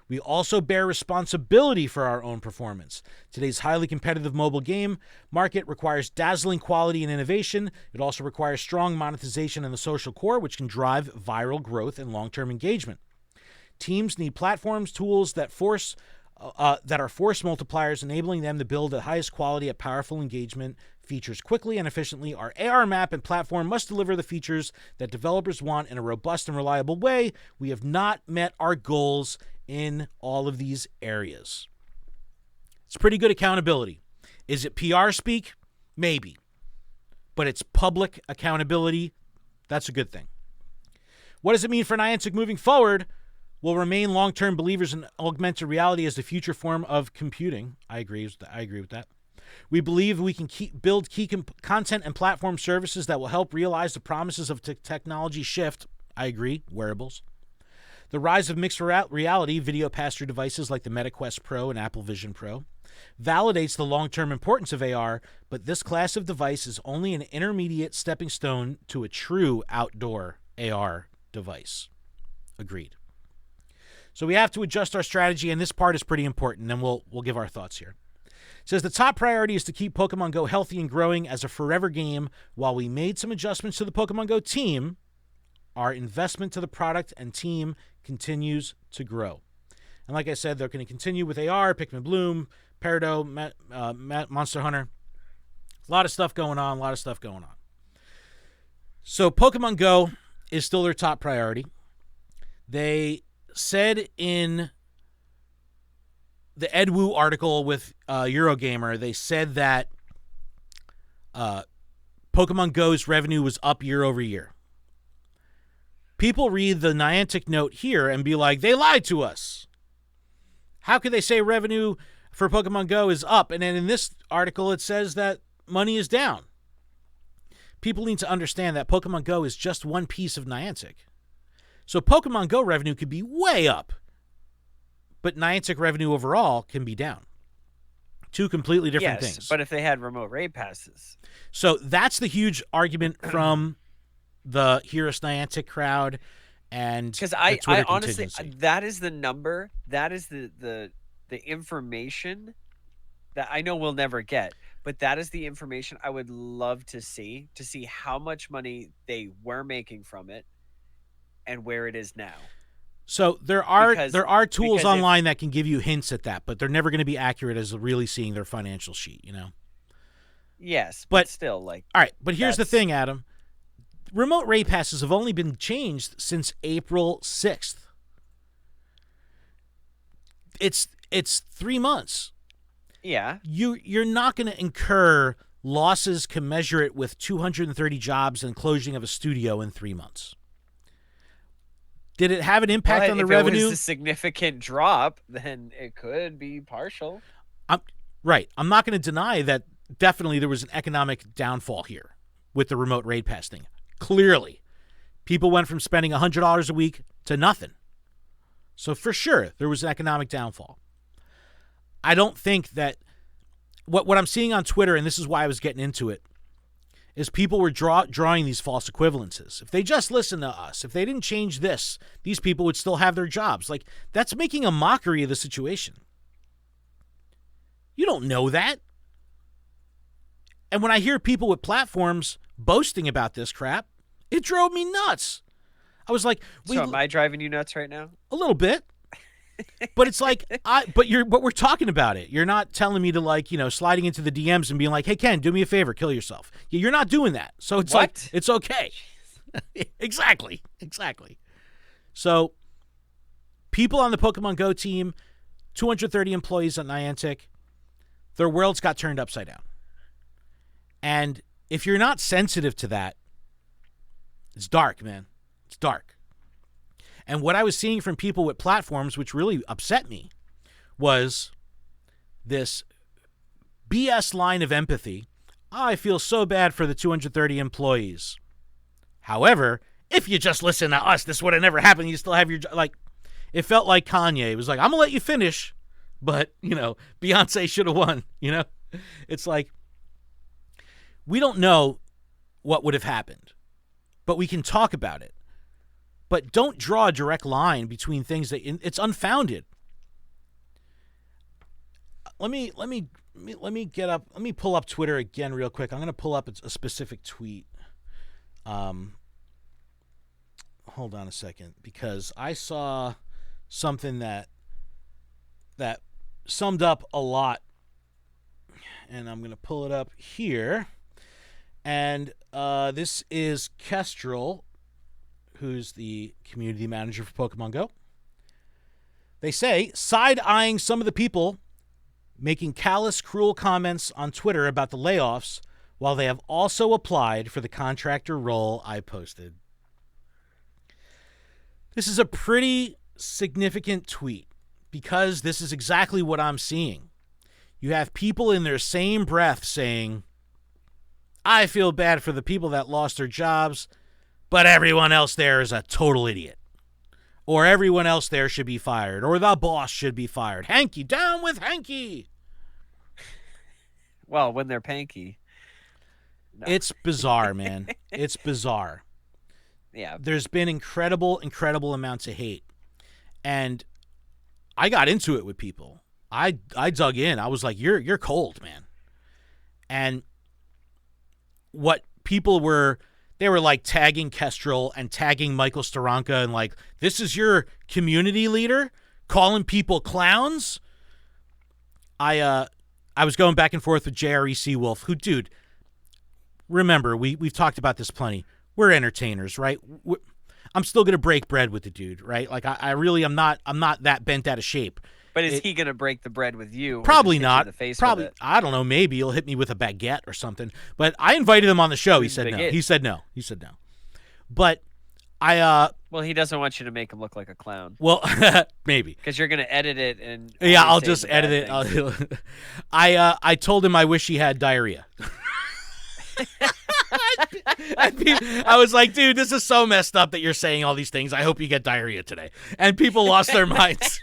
We also bear responsibility for our own performance. Today's highly competitive mobile game market requires dazzling quality and innovation. It also requires strong monetization in the social core, which can drive viral growth and long-term engagement. Teams need platforms, tools that are force multipliers, enabling them to build the highest quality at powerful engagement features quickly and efficiently. Our AR map and platform must deliver the features that developers want in a robust and reliable way. We have not met our goals in all of these areas. It's pretty good accountability. Is it PR speak? Maybe. But it's public accountability. That's a good thing. What does it mean for Niantic moving forward? We'll remain long-term believers in augmented reality as the future form of computing. I agree with that. We believe we can build key content and platform services that will help realize the promises of technology shift. I agree. Wearables. The rise of mixed reality video pass-through devices like the Meta Quest Pro and Apple Vision Pro validates the long-term importance of AR, but this class of device is only an intermediate stepping stone to a true outdoor AR device. Agreed. So we have to adjust our strategy, and this part is pretty important, and we'll give our thoughts here. It says the top priority is to keep Pokemon Go healthy and growing as a forever game. While we made some adjustments to the Pokemon Go team, our investment to the product and team continues to grow. And like I said, they're going to continue with AR, Pikmin Bloom, Peridot, Monster Hunter. A lot of stuff going on, So Pokemon Go is still their top priority. They said in the Ed Wu article with Eurogamer, they said that Pokemon Go's revenue was up year over year. People read the Niantic note here and be like, they lied to us. How could they say revenue for Pokemon Go is up? And then in this article, it says that money is down. people need to understand that Pokemon Go is just one piece of Niantic. So Pokemon Go revenue could be way up, but Niantic revenue overall can be down. Two completely different things. But if they had remote raid passes. So that's the huge argument from the Hear Us Niantic crowd and because I honestly, that is the number, that is the information that I know we'll never get, but that is the information I would love to see how much money they were making from it and where it is now. So there are tools online that can give you hints at that, but they're never going to be accurate as really seeing their financial sheet, you know? Yes, but still, like... All right, but here's the thing, Adam. Remote raid passes have only been changed since April 6th. It's 3 months. Yeah. You're not going to incur losses commensurate with 230 jobs and closing of a studio in 3 months. Did it have an impact on the revenue? If it was a significant drop, then it could be partial. Right. I'm not going to deny that definitely there was an economic downfall here with the remote raid pass thing. Clearly. People went from spending $100 a week to nothing. So for sure, there was an economic downfall. I don't think that what I'm seeing on Twitter, and this is why I was getting into it, is people were drawing these false equivalences. If they just listened to us, if they didn't change this, these people would still have their jobs. Like, that's making a mockery of the situation. You don't know that. And when I hear people with platforms boasting about this crap, it drove me nuts. I was like, so am I driving you nuts right now? A little bit. But it's like, but we're talking about it. You're not telling me to, like, you know, sliding into the DMs and being like, hey, Ken, do me a favor, kill yourself. You're not doing that. So it's like, it's okay. Exactly. So people on the Pokemon Go team, 230 employees at Niantic, their worlds got turned upside down. And if you're not sensitive to that, it's dark, man. It's dark. And what I was seeing from people with platforms, which really upset me, was this BS line of empathy. Oh, I feel so bad for the 230 employees. However, if you just listen to us, this would have never happened. You still have your job. Like, it felt like Kanye. It was like, I'm going to let you finish, but, you know, Beyonce should have won, you know? It's like, we don't know what would have happened, but we can talk about it. But don't draw a direct line between things that it's unfounded. Let me pull up Twitter again real quick. I'm going to pull up a specific tweet. Hold on a second, because I saw something that summed up a lot, and I'm going to pull it up here. And this is Kestrel, who's the community manager for Pokemon Go. They say, side-eyeing some of the people making callous, cruel comments on Twitter about the layoffs while they have also applied for the contractor role I posted. This is a pretty significant tweet because this is exactly what I'm seeing. You have people in their same breath saying, I feel bad for the people that lost their jobs, but everyone else there is a total idiot. Or everyone else there should be fired. Or the boss should be fired. Hanky, down with Hanky. Well, when they're panky. No. It's bizarre, man. It's bizarre. Yeah. There's been incredible amounts of hate. And I got into it with people. I dug in. I was like, you're cold, man. And what people were... They were like tagging Kestrel and tagging Michael Staranka and like, this is your community leader calling people clowns. I was going back and forth with JREC Wolf, who, dude, remember, we've talked about this plenty. We're entertainers, right? I'm still going to break bread with the dude, right? Like I'm not that bent out of shape. But is he going to break the bread with you? Probably not. The face probably. with it? I don't know. Maybe he'll hit me with a baguette or something. But I invited him on the show. He said no. He said no. But well, he doesn't want you to make him look like a clown. Well, maybe. Because you're going to edit it and... Yeah, I'll just edit it. I told him I wish he had diarrhea. I was like, dude, this is so messed up that you're saying all these things. I hope you get diarrhea today. And people lost their minds.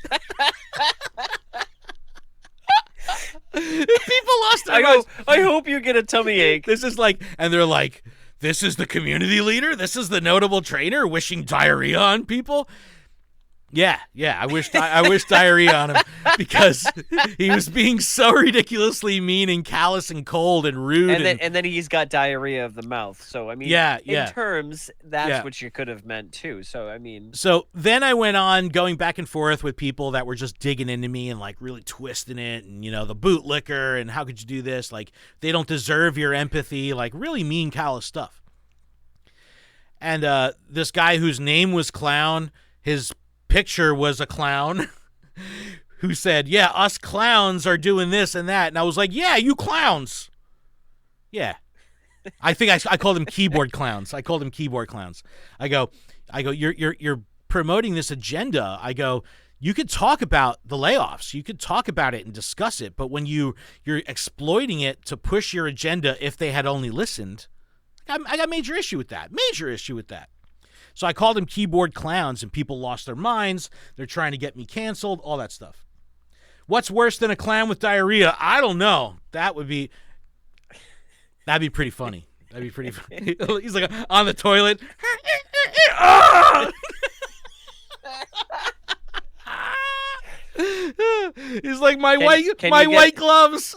People lost their minds. I hope you get a tummy ache. This is like, and they're like, this is the community leader? This is the notable trainer wishing diarrhea on people? Yeah. I wish diarrhea on him because he was being so ridiculously mean and callous and cold and rude. And then he's got diarrhea of the mouth. So, I mean, in terms, that's what you could have meant too. So, I mean. So then I went on going back and forth with people that were just digging into me and like really twisting it and, the bootlicker and how could you do this? Like, they don't deserve your empathy, like really mean, callous stuff. And this guy whose name was Clown, his picture was a clown who said, yeah, us clowns are doing this and that. And I was like, yeah, you clowns. Yeah. I think I called them keyboard clowns. I go, you're promoting this agenda. I go, you could talk about the layoffs. You could talk about it and discuss it. But when you're exploiting it to push your agenda, if they had only listened, I got major issue with that. So I called them keyboard clowns, and people lost their minds. They're trying to get me canceled, all that stuff. What's worse than a clown with diarrhea? I don't know. That'd be pretty funny. He's like on the toilet. He's like, my white gloves.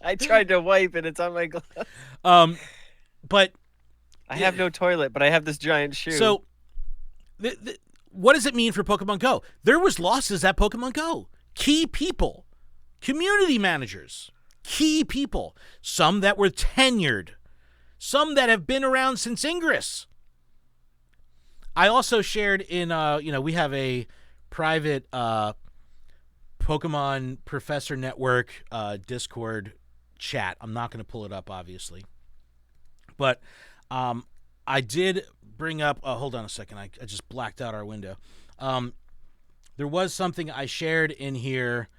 I tried to wipe, and it's on my glove. But I have no toilet, but I have this giant shoe. So, what does it mean for Pokemon Go? There was losses at Pokemon Go. Key people, community managers, key people. Some that were tenured, some that have been around since Ingress. I also shared in, we have a private Pokemon Professor Network Discord chat. I'm not going to pull it up, obviously, but. I did bring up, hold on a second. I just blacked out our window. There was something I shared in here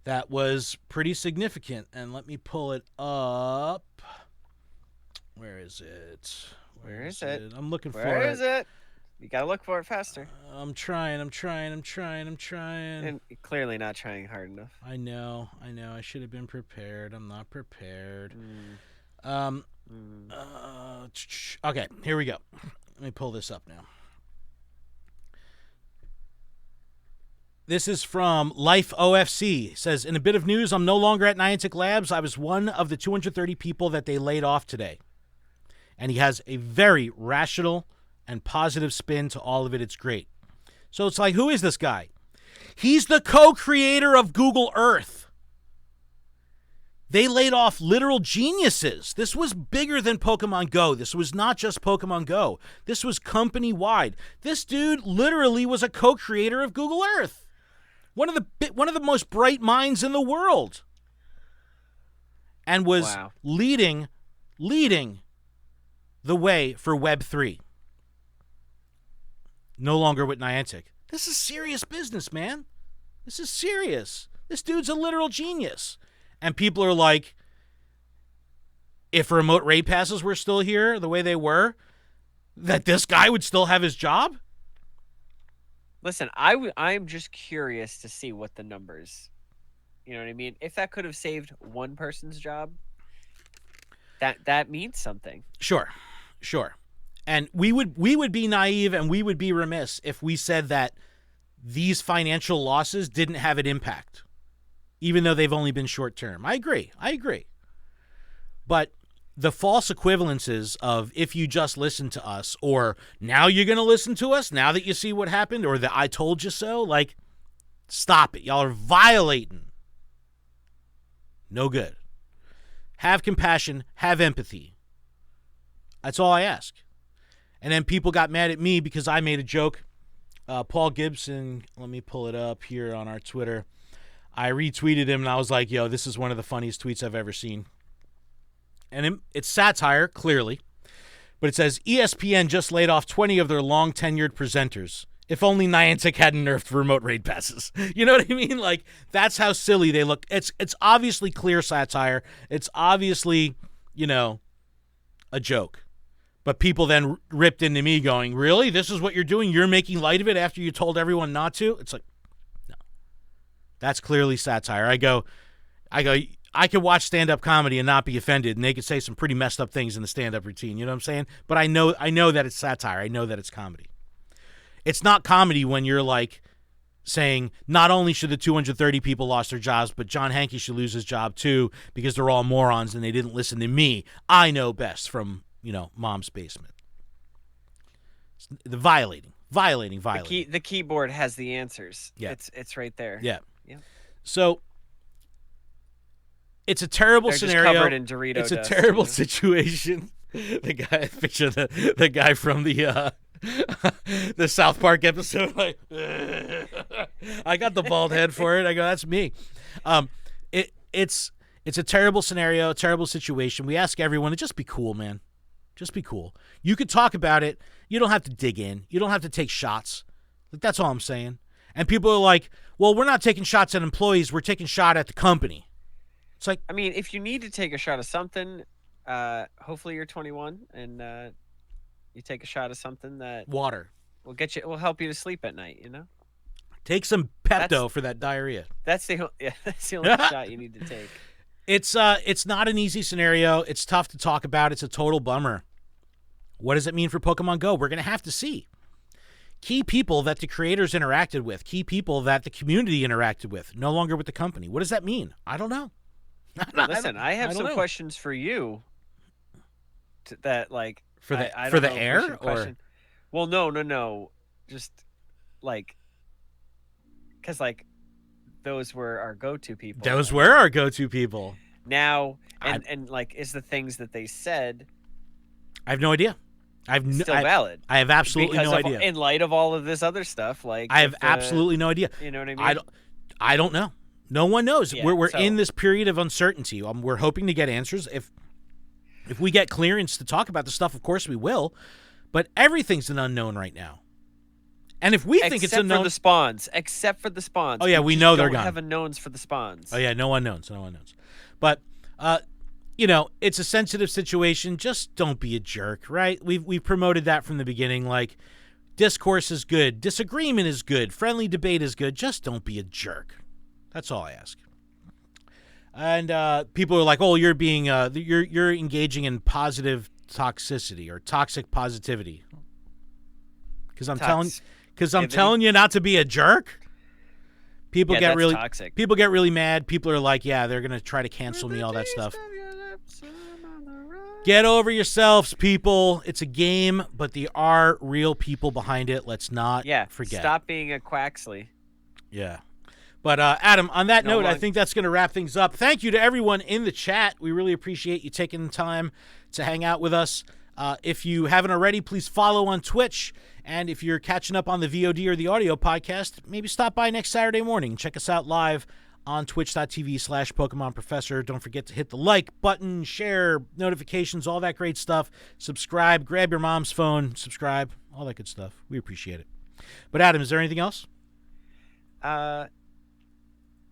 that was pretty significant, and let me pull it up. Where is it? Where is it? I'm looking for it. Where is it? You gotta look for it faster. I'm trying. And clearly not trying hard enough. I know. I should have been prepared. I'm not prepared. Okay, here we go. Let me pull this up now. This is from Life OFC. It says, in a bit of news, I'm no longer at Niantic Labs. I was one of the 230 people that they laid off today. And he has a very rational and positive spin to all of it. It's great. So it's like, who is this guy? He's the co-creator of Google Earth. They laid off literal geniuses. This was bigger than Pokemon Go. This was not just Pokemon Go. This was company-wide. This dude literally was a co-creator of Google Earth. One of the most bright minds in the world. And was leading the way for Web3. No longer with Niantic. This is serious business, man. This is serious. This dude's a literal genius. And people are like, if remote raid passes were still here the way they were, that this guy would still have his job? Listen, I'm just curious to see what the numbers, you know what I mean? If that could have saved one person's job, that means something. Sure. And we would be naive and we would be remiss if we said that these financial losses didn't have an impact, even though they've only been short term. I agree. But the false equivalences of if you just listen to us, or now you're going to listen to us now that you see what happened, or the I told you so, like, stop it. Y'all are violating. No good. Have compassion. Have empathy. That's all I ask. And then people got mad at me because I made a joke. Paul Gibson, let me pull it up here on our Twitter. I retweeted him, and I was like, yo, this is one of the funniest tweets I've ever seen. And it's satire, clearly. But it says, ESPN just laid off 20 of their long-tenured presenters. If only Niantic hadn't nerfed remote raid passes. You know what I mean? Like, that's how silly they look. It's obviously clear satire. It's obviously, a joke. But people then ripped into me going, really? This is what you're doing? You're making light of it after you told everyone not to? It's like, no. That's clearly satire. I go, I could watch stand-up comedy and not be offended, and they could say some pretty messed up things in the stand-up routine. You know what I'm saying? But I know that it's satire. I know that it's comedy. It's not comedy when you're like saying not only should the 230 people lost their jobs, but John Hankey should lose his job too because they're all morons and they didn't listen to me. I know best from, mom's basement. The violating. The keyboard has the answers. Yeah. It's right there. Yeah. Yeah. So it's a terrible scenario. Just covered in Dorito it's dust, a terrible situation. The guy, picture the guy from the South Park episode. Like, I got the bald head for it. I go, that's me. It's a terrible scenario, a terrible situation. We ask everyone to just be cool, man. Just be cool. You could talk about it. You don't have to dig in. You don't have to take shots. Like, that's all I'm saying. And people are like, well, we're not taking shots at employees. We're taking shot at the company. It's like, I mean, if you need to take a shot of something, hopefully you're 21 and you take a shot of something that water will help you to sleep at night. Take some Pepto for that diarrhea. That's the only shot you need to take. It's not an easy scenario. It's tough to talk about. It's a total bummer. What does it mean for Pokemon Go? We're going to have to see. Key people that the creators interacted with, key people that the community interacted with, no longer with the company. What does that mean? I don't know. Listen, I have some questions for you. That like for the air or well, no, just like because like those were our go-to people. Those were our go-to people. Now and like is the things that they said. I have no idea. Still valid. I have absolutely no idea. In light of all of this other stuff, like I have absolutely no idea. You know what I mean? I don't know. No one knows. Yeah, we're in this period of uncertainty. We're hoping to get answers. If we get clearance to talk about the stuff, of course we will. But everything's an unknown right now. And if we think it's unknown, except for the spawns. Oh yeah, we know they're gone. Don't have unknowns for the spawns. Oh yeah, no one knows. But it's a sensitive situation. Just don't be a jerk, right? We've promoted that from the beginning. Like, discourse is good, disagreement is good, friendly debate is good. Just don't be a jerk. That's all I ask. And people are like, "Oh, you're being you're engaging in positive toxicity or toxic positivity." Because I'm telling you not to be a jerk. People get really toxic. People get really mad. People are like, "Yeah, they're gonna try to cancel me." All that stuff. Get over yourselves, people. It's a game, but there are real people behind it. Let's not forget. Stop being a Quaxley. Yeah. But, Adam, on that note, I think that's going to wrap things up. Thank you to everyone in the chat. We really appreciate you taking the time to hang out with us. If you haven't already, please follow on Twitch. And if you're catching up on the VOD or the audio podcast, maybe stop by next Saturday morning. Check us out live on twitch.tv/Pokemon Professor. Don't forget to hit the like button, share, notifications, all that great stuff. Subscribe, grab your mom's phone, subscribe, all that good stuff. We appreciate it. But, Adam, is there anything else?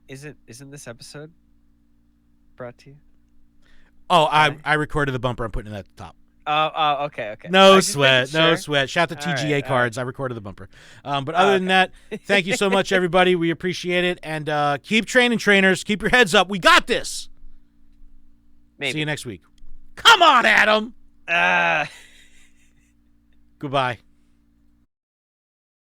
Isn't this episode brought to you? Oh, I recorded the bumper. I'm putting it at the top. Oh, okay. No sweat. Shout out to TGA Cards. I recorded the bumper. But other than that, thank you so much, everybody. We appreciate it. And keep training, trainers. Keep your heads up. We got this. Maybe. See you next week. Come on, Adam. Goodbye.